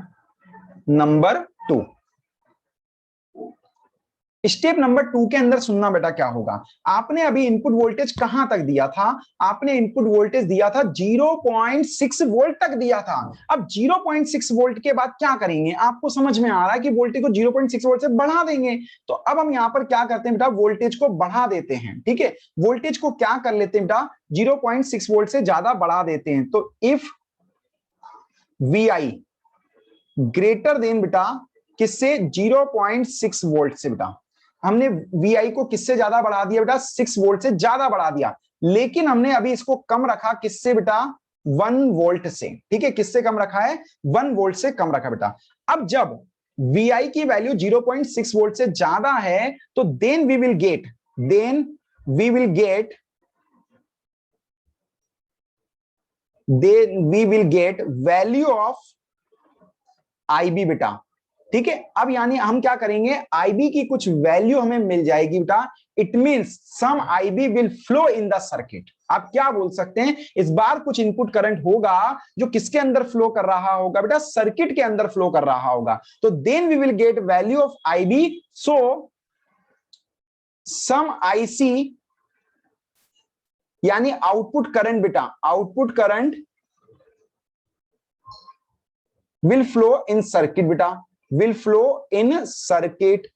नंबर 2, स्टेप नंबर 2 के अंदर सुनना बेटा क्या होगा। आपने अभी इनपुट वोल्टेज कहां तक दिया था, आपने इनपुट वोल्टेज दिया था 0.6 वोल्ट तक दिया था। अब 0.6 वोल्ट के बाद क्या करेंगे, आपको समझ में आ रहा है कि वोल्टेज को 0.6 वोल्ट से बढ़ा देंगे। तो अब हम यहां पर क्या करते हैं बेटा, वोल्टेज को बढ़ा देते हैं, ठीक है। वोल्टेज को क्या कर लेते हैं बेटा, 0.6 वोल्ट से ज्यादा बढ़ा देते हैं। तो इफ VI ग्रेटर देन बेटा किससे, 0.6 वोल्ट से बेटा। हमने VI को किससे ज्यादा बढ़ा दिया बेटा, 6 वोल्ट से ज्यादा बढ़ा दिया। लेकिन हमने अभी इसको कम रखा किससे बेटा, 1 वोल्ट से, ठीक है। किससे कम रखा है, 1 वोल्ट से कम रखा बेटा। अब जब VI की वैल्यू 0.6 वोल्ट से ज्यादा है तो then we will get, then we will get, then we will get value of IB बेटा, ठीक है। अब यानी हम क्या करेंगे, आईबी की कुछ वैल्यू हमें मिल जाएगी बेटा, it means some IB will flow in the circuit. आप क्या बोल सकते हैं, इस बार कुछ इनपुट करंट होगा जो किसके अंदर फ्लो कर रहा होगा बेटा, सर्किट के अंदर फ्लो कर रहा होगा। तो then we will get value of IB, so some IC यानी आउटपुट करंट बेटा, output current will flow in circuit बेटा, will flow in circuit,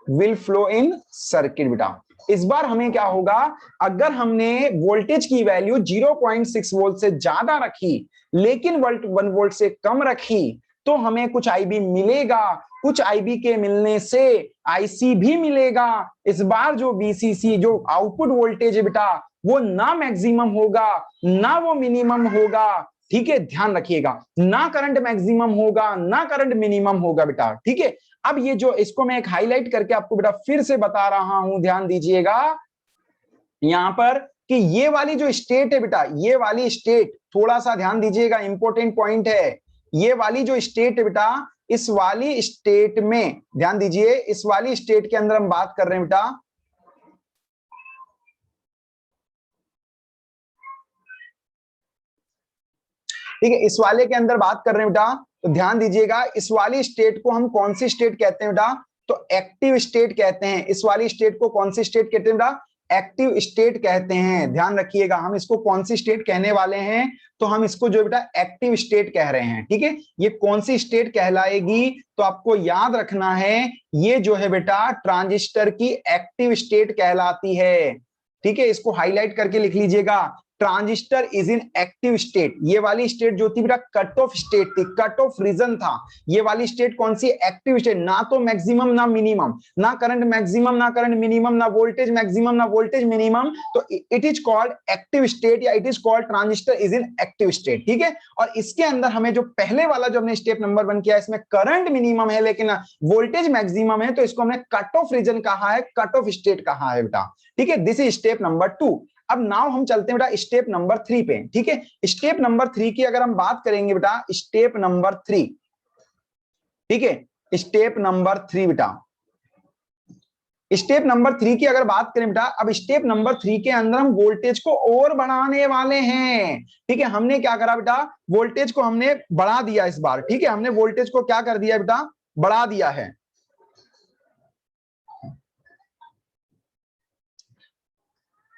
will flow in circuit बेटा। इस बार हमें क्या होगा, अगर हमने वोल्टेज की वैल्यू 0.6 वोल्ट से ज्यादा रखी लेकिन 1 वोल्ट से कम रखी तो हमें कुछ आईबी मिलेगा, कुछ आईबी के मिलने से आईसी भी मिलेगा। इस बार जो बीसीसी जो आउटपुट वोल्टेज है बेटा वो ना मैक्सिमम होगा ना वो मिनिमम होगा। ठीक है, ध्यान रखिएगा, ना करंट मैक्सिमम होगा ना करंट मिनिमम होगा बेटा। ठीक है, अब ये जो इसको मैं एक हाईलाइट करके आपको बेटा फिर से बता रहा हूं, ध्यान दीजिएगा यहां पर कि ये वाली जो स्टेट है बेटा, ये वाली स्टेट थोड़ा सा ध्यान दीजिएगा, इंपॉर्टेंट पॉइंट है। ये वाली जो स्टेट है बेटा, इस वाली स्टेट में ध्यान दीजिए, इस वाली स्टेट के अंदर हम बात कर रहे हैं बेटा, ठीक है, इस वाले के अंदर बात कर रहे हैं बेटा, तो ध्यान दीजिएगा इस वाली स्टेट को हम कौन सी स्टेट कहते हैं बेटा, तो एक्टिव स्टेट कहते हैं। इस वाली स्टेट को कौन सी स्टेट कहते हैं बेटा, एक्टिव स्टेट कहते हैं। ध्यान रखिएगा, हम इसको कौन सी स्टेट कहने वाले हैं, तो हम इसको जो बेटा एक्टिव स्टेट कह रहे हैं। ठीक है, ये कौन सी स्टेट कहलाएगी, तो आपको याद रखना है ये जो है बेटा ट्रांजिस्टर की एक्टिव स्टेट कहलाती है। ठीक है, इसको हाईलाइट करके लिख लीजिएगा, transistor is in active state. ये वाली स्टेट जो थी बेटा कट ऑफ स्टेट थी, कट ऑफ रीजन था। ये वाली स्टेट कौन सी, एक्टिव स्टेट, ना तो मैक्सिमम ना मिनिमम, ना करंट मैक्सिमम ना करंट मिनिमम, ना वोल्टेज मैक्सिमम ना वोल्टेज मिनिमम, तो it is called active state या it is called transistor is in active state. ठीक है, और इसके अंदर हमें जो पहले वाला जो हमने स्टेप नंबर 1 किया, इसमें करंट मिनिमम है लेकिन वोल्टेज मैक्सिमम है, तो इसको हमने कट ऑफ रीजन कहा है, कट ऑफ स्टेट कहा है बेटा। ठीक है, दिस इज स्टेप नंबर 2। अब नाउ हम चलते हैं बेटा स्टेप नंबर 3 पे। ठीक है, स्टेप नंबर 3 की अगर हम बात करेंगे बेटा, स्टेप नंबर 3, ठीक है, स्टेप नंबर 3 बेटा, स्टेप नंबर 3 की अगर बात करें बेटा, अब स्टेप नंबर 3 के अंदर हम वोल्टेज को और बढ़ाने वाले हैं। ठीक है, हमने क्या करा बेटा, वोल्टेज को हमने बढ़ा दिया इस बार। ठीक है, हमने वोल्टेज को क्या कर दिया बेटा, बढ़ा दिया है।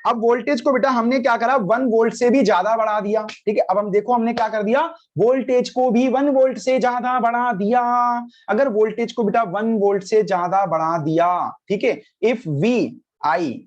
अब वोल्टेज को बेटा हमने क्या करा, 1 वोल्ट से भी ज्यादा बढ़ा दिया। ठीक है, अब हम देखो हमने क्या कर दिया, वोल्टेज को भी 1 वोल्ट से ज्यादा बढ़ा दिया। अगर वोल्टेज को बेटा 1 वोल्ट से ज्यादा बढ़ा दिया, ठीक है, इफ वी आई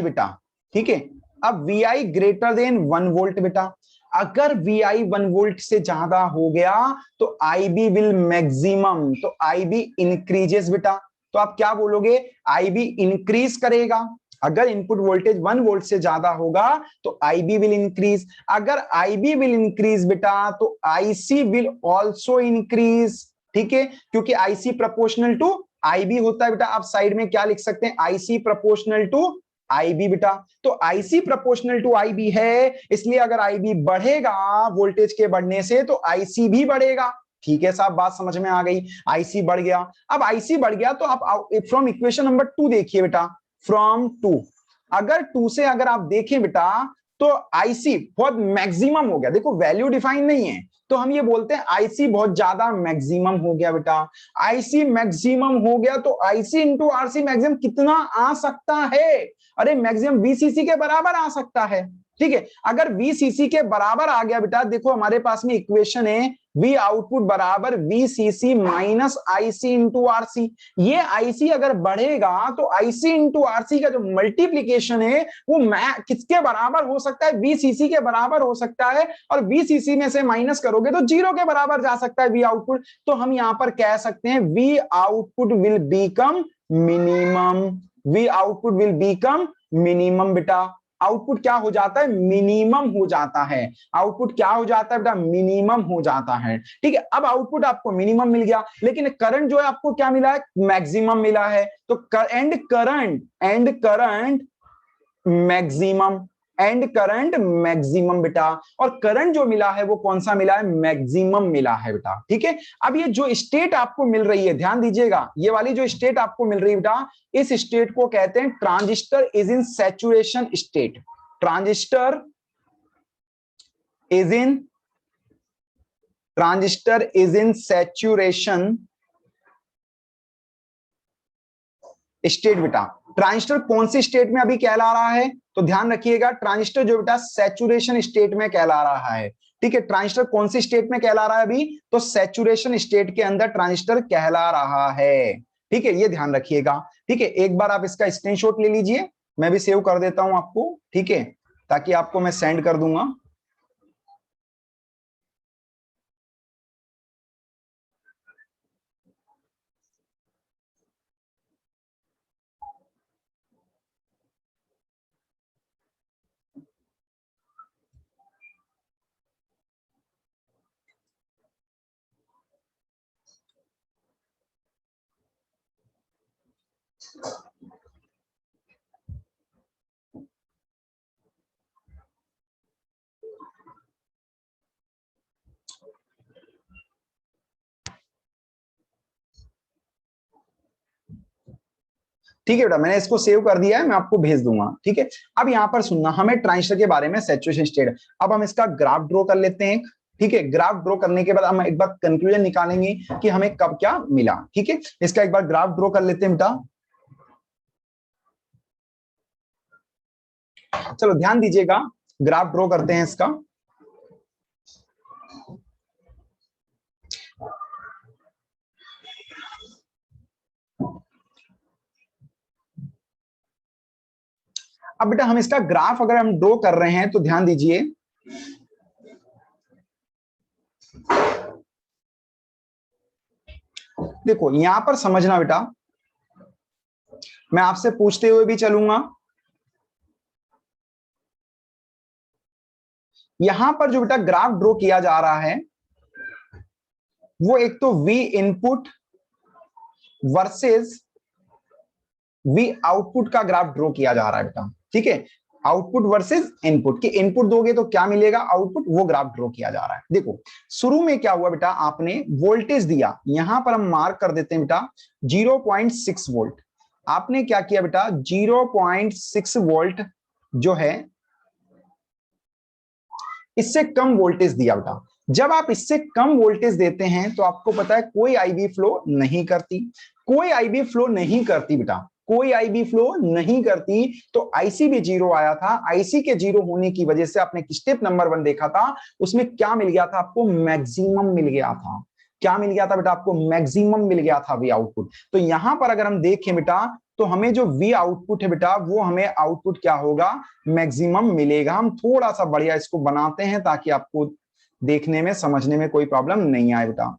बेटा, ठीक है, अब V I greater than 1 volt बेटा, अगर वी आई 1 वोल्ट से ज्यादा हो गया तो आई बी विल मैक्सिमम, तो आई बी इंक्रीजेस बेटा। तो आप क्या बोलोगे, आईबी इंक्रीज करेगा। अगर इनपुट वोल्टेज 1 वोल्ट से ज्यादा होगा तो आईबी विल इंक्रीज, अगर आईबी विल इंक्रीज बेटा तो आईसी विल ऑल्सो इंक्रीज। ठीक है, क्योंकि आईसी प्रोपोर्शनल टू आईबी होता है बेटा। आप साइड में क्या लिख सकते हैं, आईसी प्रोपोर्शनल टू आईबी बेटा। तो आईसी प्रोपोर्शनल टू आईबी है, इसलिए अगर आईबी बढ़ेगा वोल्टेज के बढ़ने से तो आईसी भी बढ़ेगा। ठीक है साहब, बात समझ में आ गई, आईसी बढ़ गया। अब आईसी बढ़ गया तो आप फ्रॉम इक्वेशन नंबर 2 देखिए बेटा, फ्रॉम 2, अगर 2 से अगर आप देखें बेटा तो आईसी बहुत मैक्सिमम हो गया। देखो वैल्यू डिफाइन नहीं है तो हम ये बोलते हैं आईसी बहुत ज्यादा मैक्सिमम हो गया बेटा। आईसी मैक्सिमम हो गया तो आईसी इंटू आरसी मैक्सिमम कितना आ सकता है, अरे मैक्सिमम वीसीसी के बराबर आ सकता है। ठीक है, अगर वीसीसी के बराबर आ गया बेटा, देखो हमारे पास में इक्वेशन है वी आउटपुट बराबर VCC minus IC into RC. ये आईसी अगर बढ़ेगा तो आईसी इंटू आरसी का जो मल्टीप्लीकेशन है वो किसके बराबर हो सकता है, वीसीसी के बराबर हो सकता है, और वीसीसी में से माइनस करोगे तो 0 के बराबर जा सकता है वी आउटपुट। तो हम यहां पर कह सकते हैं we output will become minimum, we output will become minimum बेटा। आउटपुट क्या हो जाता है, मिनिमम हो जाता है। आउटपुट क्या हो जाता है बेटा, मिनिमम हो जाता है। ठीक है, अब आउटपुट आपको मिनिमम मिल गया लेकिन करंट जो है आपको क्या मिला है, मैक्सिमम मिला है। तो and current maximum, and current maximum बेटा, और करंट जो मिला है वो कौन सा मिला है, मैक्सिमम मिला है बेटा। ठीक है, अब ये जो स्टेट आपको मिल रही है, ध्यान दीजिएगा, ये वाली जो स्टेट आपको मिल रही है बेटा, इस स्टेट को कहते हैं transistor is in saturation state. Transistor is in saturation state बेटा। ट्रांजिस्टर कौन सी स्टेट में अभी कहला रहा है, तो ध्यान रखिएगा, ट्रांजिस्टर जो बेटा सैचुरेशन स्टेट में कहला रहा है। ठीक है, ट्रांजिस्टर कौन सी स्टेट में कहला रहा है अभी, तो सैचुरेशन स्टेट के अंदर ट्रांजिस्टर कहला रहा है। ठीक है, ये ध्यान रखिएगा। ठीक है, एक बार आप इसका स्क्रीनशॉट ले लीजिए, मैं भी सेव कर देता हूं आपको, ठीक है, ताकि आपको मैं सेंड कर दूंगा। ठीक है बेटा, मैंने इसको सेव कर दिया है, मैं आपको भेज दूंगा। ठीक है, अब यहां पर सुनना, हमें ट्रांजिस्टर के बारे में सैचुरेशन स्टेट, अब हम इसका ग्राफ ड्रॉ कर लेते हैं। ठीक है, ग्राफ ड्रॉ करने के बाद हम एक बार कंक्लूजन निकालेंगे कि हमें कब क्या मिला। ठीक है, इसका एक बार ग्राफ ड्रॉ कर लेते हैं बेटा। चलो ध्यान दीजिएगा, ग्राफ ड्रॉ करते हैं इसका। अब बेटा हम इसका ग्राफ अगर हम ड्रॉ कर रहे हैं तो ध्यान दीजिए, देखो यहां पर समझना बेटा, मैं आपसे पूछते हुए भी चलूंगा। यहां पर जो बेटा ग्राफ ड्रॉ किया जा रहा है वो एक तो V input versus V output का ग्राफ ड्रॉ किया जा रहा है बेटा। ठीक है, आउटपुट वर्सेस इनपुट, कि इनपुट दोगे तो क्या मिलेगा आउटपुट, वो ग्राफ ड्रॉ किया जा रहा है। देखो शुरू में क्या हुआ बेटा, आपने वोल्टेज दिया, यहां पर हम मार्क कर देते हैं बेटा 0.6 वोल्ट। आपने क्या किया बेटा, 0.6 वोल्ट जो है इससे कम वोल्टेज दिया बेटा। जब आप इससे कम वोल्टेज देते हैं तो आपको पता है कोई आईबी फ्लो नहीं करती, कोई आईबी फ्लो नहीं करती बेटा, कोई आईबी फ्लो नहीं करती, तो आईसी भी जीरो आया था। आईसी के जीरो होने की वजह से आपने स्टेप नंबर 1 देखा था, उसमें क्या मिल गया था आपको, मैक्सिमम मिल गया था। क्या मिल गया था बेटा आपको, मैक्सिमम मिल गया था वी आउटपुट। तो यहां पर अगर हम देखें बेटा, तो हमें जो वी आउटपुट है बेटा, वो हमें आउटपुट क्या होगा, मैक्सिमम मिलेगा। हम थोड़ा सा बढ़िया इसको बनाते हैं ताकि आपको देखने में समझने में कोई प्रॉब्लम नहीं आए बेटा।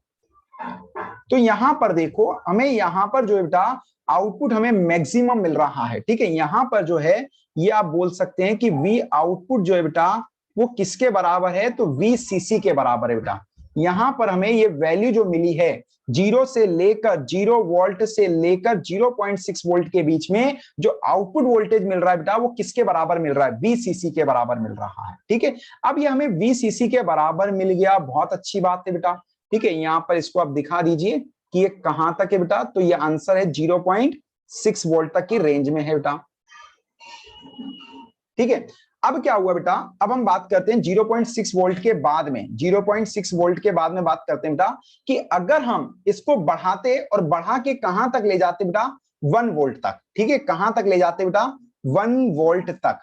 तो यहां पर देखो, हमें यहां पर जो है बेटा आउटपुट हमें मैक्सिमम मिल रहा है। ठीक है, यहां पर जो है ये आप बोल सकते हैं कि वी आउटपुट जो है बेटा वो किसके बराबर है, तो वी सीसी के बराबर है बेटा। यहां पर हमें ये वैल्यू जो मिली है, 0 से लेकर 0 वोल्ट से लेकर 0.6 वोल्ट के बीच में जो आउटपुट वोल्टेज मिल रहा है बेटा, वो किसके बराबर मिल रहा है, वीसीसी के बराबर मिल रहा है। ठीक है, अब ये हमें वीसीसी के बराबर मिल गया, बहुत अच्छी बात है बेटा। ठीक है, यहां पर इसको आप दिखा दीजिए कि ये कहां तक है बेटा, तो ये आंसर है 0.6 वोल्ट तक की रेंज में है बेटा। ठीक है, अब क्या हुआ बेटा, अब हम बात करते हैं 0.6 वोल्ट के बाद में, 0.6 वोल्ट के बाद में बात करते हैं बेटा कि अगर हम इसको बढ़ाते और बढ़ा के कहां तक ले जाते बेटा, 1 वोल्ट तक। ठीक है, कहां तक ले जाते बेटा, 1 वोल्ट तक।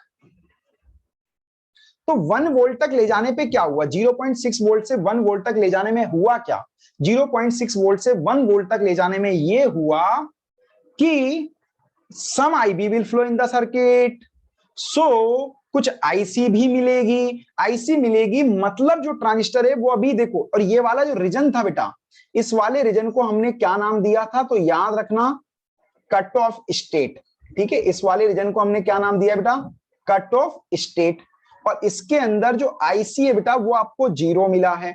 तो 1 वोल्ट तक ले जाने पे क्या हुआ, 0.6 वोल्ट से 1 वोल्ट तक ले जाने में हुआ क्या, 0.6 वोल्ट से 1 वोल्ट तक ले जाने में यह हुआ कि some IB will flow in the circuit, so कुछ आईसी भी मिलेगी। आईसी मिलेगी मतलब जो ट्रांजिस्टर है वो अभी देखो, और ये वाला जो रीजन था बेटा, इस वाले रीजन को हमने क्या नाम दिया था, तो याद रखना कट ऑफ स्टेट। ठीक है, इस वाले रीजन को हमने क्या नाम दिया बेटा, कट ऑफ स्टेट। और इसके अंदर जो आईसी है बेटा वो आपको 0 मिला है।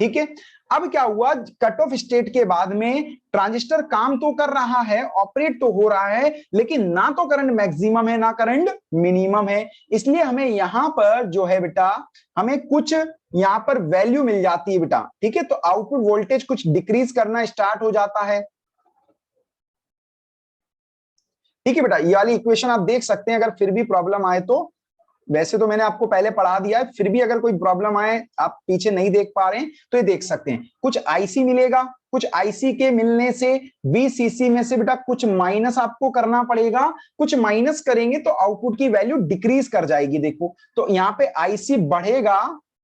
ठीक है, अब क्या हुआ, कट ऑफ स्टेट के बाद में ट्रांजिस्टर काम तो कर रहा है, ऑपरेट तो हो रहा है, लेकिन ना तो करंट मैक्सिमम है ना करंट मिनिमम है। इसलिए हमें यहां पर जो है बेटा, हमें कुछ यहां पर वैल्यू मिल जाती है बेटा, ठीक है। तो आउटपुट वोल्टेज कुछ डिक्रीज करना स्टार्ट हो जाता है, ठीक है बेटा। ये वाली इक्वेशन आप देख सकते हैं, अगर फिर भी प्रॉब्लम आए तो। वैसे तो मैंने आपको पहले पढ़ा दिया है, फिर भी अगर कोई प्रॉब्लम आए, आप पीछे नहीं देख पा रहे हैं, तो ये देख सकते हैं। कुछ आईसी मिलेगा, कुछ आईसी के मिलने से वीसीसी में से बेटा कुछ माइनस आपको करना पड़ेगा। कुछ माइनस करेंगे तो आउटपुट की वैल्यू डिक्रीज कर जाएगी। देखो तो यहाँ पे आईसी बढ़ेगा,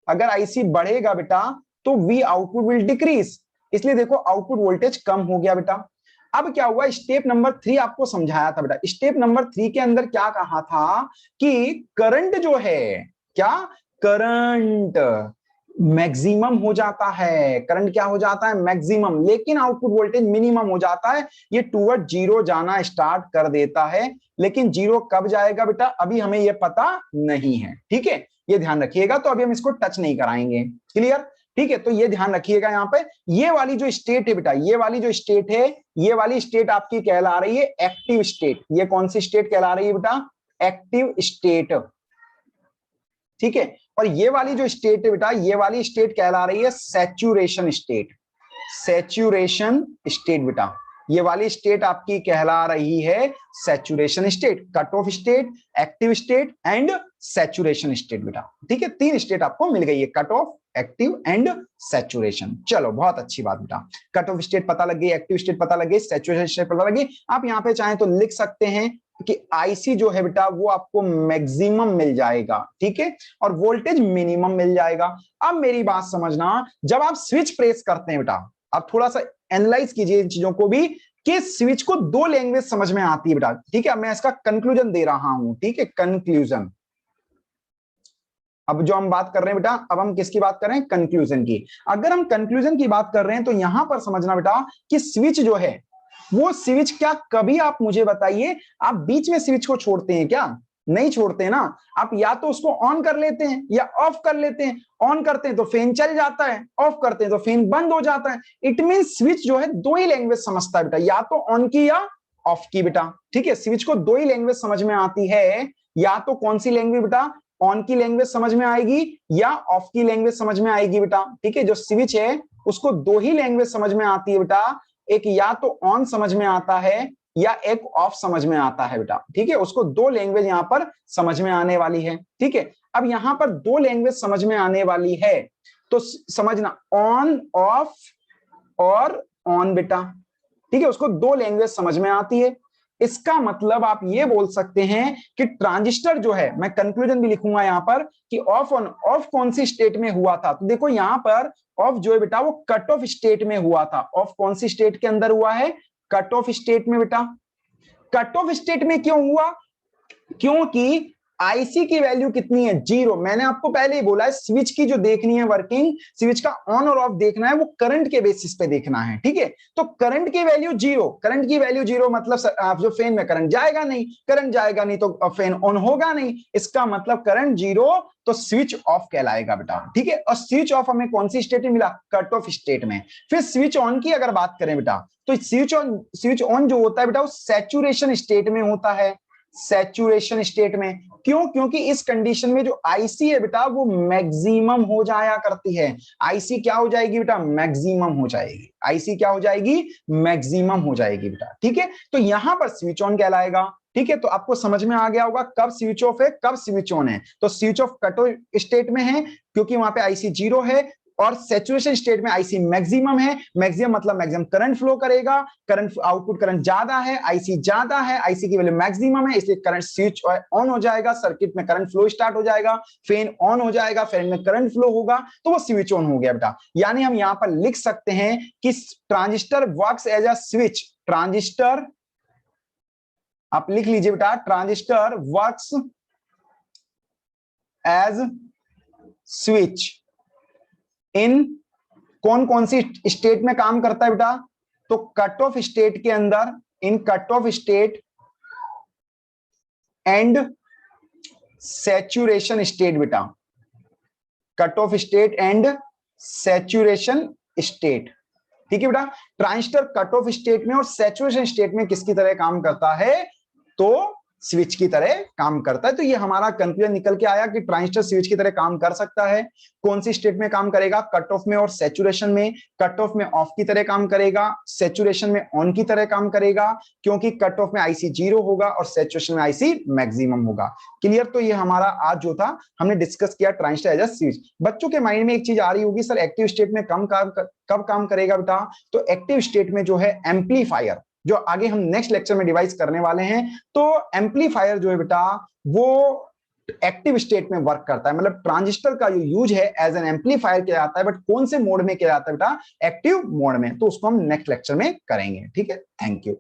अगर आईसी बढ़ेगा बेटा तो वी आउटपुट विल डिक्रीज, इसलिए देखो आउटपुट वोल्टेज कम हो गया बेटा। अब क्या हुआ, स्टेप नंबर 3 आपको समझाया था बेटा। स्टेप नंबर 3 के अंदर क्या कहा था कि करंट जो है, क्या करंट मैक्सिमम हो जाता है, करंट क्या हो जाता है मैक्सिमम, लेकिन आउटपुट वोल्टेज मिनिमम हो जाता है। ये टूवर्ड जीरो जाना स्टार्ट कर देता है, लेकिन जीरो कब जाएगा बेटा अभी हमें ये पता नहीं है, ठीक है। ये ध्यान रखिएगा, तो अभी हम इसको टच नहीं कराएंगे, क्लियर, ठीक है। तो ये ध्यान रखिएगा, यहाँ पे ये वाली जो स्टेट है बेटा, ये वाली जो स्टेट है, ये वाली स्टेट आपकी कहला रही है एक्टिव स्टेट। ये कौन सी स्टेट कहला रही है बेटा, एक्टिव स्टेट, ठीक है। और ये वाली जो स्टेट है बेटा, ये वाली स्टेट कहला रही है सैचुरेशन स्टेट, सैचुरेशन स्टेट बेटा। ये वाली स्टेट आपकी कहला रही है saturation state, cut off state, active state and saturation state बेटा, ठीक है। 3 स्टेट आपको मिल गई है, cut off, active and saturation. चलो बहुत अच्छी बात बेटा, कट ऑफ स्टेट पता लग गई, एक्टिव स्टेट पता लग गई, सैचुरेशन स्टेट पता लग गई। आप यहाँ पे चाहें तो लिख सकते हैं कि आईसी जो है बेटा वो आपको मैक्सिमम मिल जाएगा, ठीक है, और वोल्टेज मिनिमम मिल जाएगा। अब मेरी बात समझना, जब आप स्विच प्रेस करते हैं बेटा, आप थोड़ा सा एनालाइज कीजिए इन चीजों को भी, कि स्विच को 2 लैंग्वेज समझ में आती है बेटा, ठीक है। अब मैं इसका कंक्लूजन दे रहा हूं, ठीक है, कंक्लूजन। अब जो हम बात कर रहे हैं बेटा, अब हम किसकी बात कर रहे हैं, कंक्लूजन की। अगर हम कंक्लूजन की बात कर रहे हैं तो यहां पर समझना बेटा कि स्विच जो है वो स्विच, क्या कभी आप मुझे बताइए, आप बीच में स्विच को छोड़ते हैं क्या, नहीं छोड़ते हैं ना। आप या तो उसको ऑन कर लेते हैं या ऑफ कर लेते हैं। ऑन करते हैं तो फैन चल जाता है, ऑफ करते हैं तो फैन बंद हो जाता है। इट मीन स्विच जो है 2 ही लैंग्वेज समझता है बेटा, या तो ऑन की या ऑफ की बेटा, ठीक है। स्विच को 2 ही लैंग्वेज समझ में आती है, या तो कौन सी लैंग्वेज बेटा, ऑन की लैंग्वेज समझ में आएगी या ऑफ की लैंग्वेज समझ में आएगी बेटा, ठीक है। जो स्विच है उसको 2 ही लैंग्वेज समझ में आती है बेटा, एक या तो ऑन समझ में आता है या एक ऑफ समझ में आता है बेटा, ठीक है। उसको 2 लैंग्वेज यहां पर समझ में आने वाली है, ठीक है। अब यहां पर 2 लैंग्वेज समझ में आने वाली है, तो समझना ऑन, ऑफ और ऑन बेटा, ठीक है। उसको 2 लैंग्वेज समझ में आती है। इसका मतलब आप ये बोल सकते हैं कि ट्रांजिस्टर जो है, मैं कंक्लूजन भी लिखूंगा यहां पर, कि ऑफ ऑन, ऑफ कौन सी स्टेट में हुआ था, तो देखो यहां पर ऑफ जो है बेटा वो कट ऑफ स्टेट में हुआ था। ऑफ कौन सी स्टेट के अंदर हुआ है, कट ऑफ स्टेट में बेटा। कट ऑफ स्टेट में क्यों हुआ, क्योंकि आईसी की वैल्यू कितनी है, 0। मैंने आपको पहले ही बोला है, स्विच की जो देखनी है वर्किंग, स्विच का ऑन और ऑफ देखना है, वो करंट के बेसिस पे देखना है, ठीक है। तो करंट की वैल्यू 0, करंट की वैल्यू 0 मतलब आप जो फैन में करंट जाएगा नहीं, करंट जाएगा नहीं तो फैन ऑन होगा नहीं, इसका मतलब करंट 0, तो स्विच ऑफ कहलाएगा बेटा, ठीक है। और स्विच ऑफ हमें कौन सी स्टेट में मिला, कट ऑफ स्टेट में। फिर स्विच ऑन की अगर बात करें बेटा, तो स्विच ऑन जो होता है बेटा वो सैचुरेशन स्टेट में होता है, सैचुरेशन स्टेट में। क्यों, क्योंकि इस कंडीशन में जो आईसी है बेटा वो मैक्सिमम हो जाया करती है। आईसी क्या हो जाएगी बेटा, मैक्सिमम हो जाएगी। आईसी क्या हो जाएगी, मैक्सिमम हो जाएगी बेटा, ठीक है। तो यहां पर स्विच ऑन कहलाएगा, ठीक है। तो आपको समझ में आ गया होगा कब स्विच ऑफ है कब स्विच ऑन है। तो switch off cut off state में है क्योंकि वहां पे आईसी 0 है, और सैचुरेशन स्टेट में आईसी मैक्सिमम है। मैक्सिमम मतलब मैक्सिमम करंट फ्लो करेगा, करंट आउटपुट करंट ज्यादा है, आईसी ज्यादा है, आईसी की वैल्यू मैक्सिमम है, इसलिए करंट स्विच ऑन हो जाएगा, सर्किट में करंट फ्लो स्टार्ट हो जाएगा, फैन ऑन हो जाएगा, फैन में करंट फ्लो होगा, तो वो स्विच ऑन हो गया बेटा। यानी हम यहां पर लिख सकते हैं कि transistor works as a switch. Transistor, आप लिख लीजिए बेटा, transistor works as switch in कौन कौन सी स्टेट में काम करता है बेटा, तो कट ऑफ स्टेट के अंदर, in cut off state and saturation state बेटा, cut off state and saturation state. ठीक है बेटा, ट्रांजिस्टर कट ऑफ स्टेट में और सैचुरेशन स्टेट में किसकी तरह काम करता है, तो स्विच की तरह काम करता है। तो ये हमारा कंक्लूजन निकल के आया कि ट्रांजिस्टर स्विच की तरह काम कर सकता है। कौन सी स्टेट में काम करेगा, कट ऑफ में और सैचुरेशन में। कट ऑफ में ऑफ की तरह काम करेगा, सैचुरेशन में ऑन की तरह काम करेगा, क्योंकि कट ऑफ में आईसी 0 होगा और सैचुरेशन में आईसी मैक्सिमम होगा। क्लियर। तो ये हमारा आज जो था हमने डिस्कस किया ट्रांजिस्टर एज अ स्विच। बच्चों के माइंड में एक चीज आ रही होगी, सर एक्टिव स्टेट में कब काम करेगा बेटा, तो एक्टिव स्टेट में जो है एम्पलीफायर, जो आगे हम नेक्स्ट लेक्चर में डिवाइस करने वाले हैं, तो एम्पलीफायर जो है बेटा वो एक्टिव स्टेट में वर्क करता है। मतलब ट्रांजिस्टर का जो यूज है एज एन एम्पलीफायर किया जाता है, बट कौन से मोड में किया जाता है बेटा, एक्टिव मोड में। तो उसको हम नेक्स्ट लेक्चर में करेंगे। ठीक है, थैंक यू।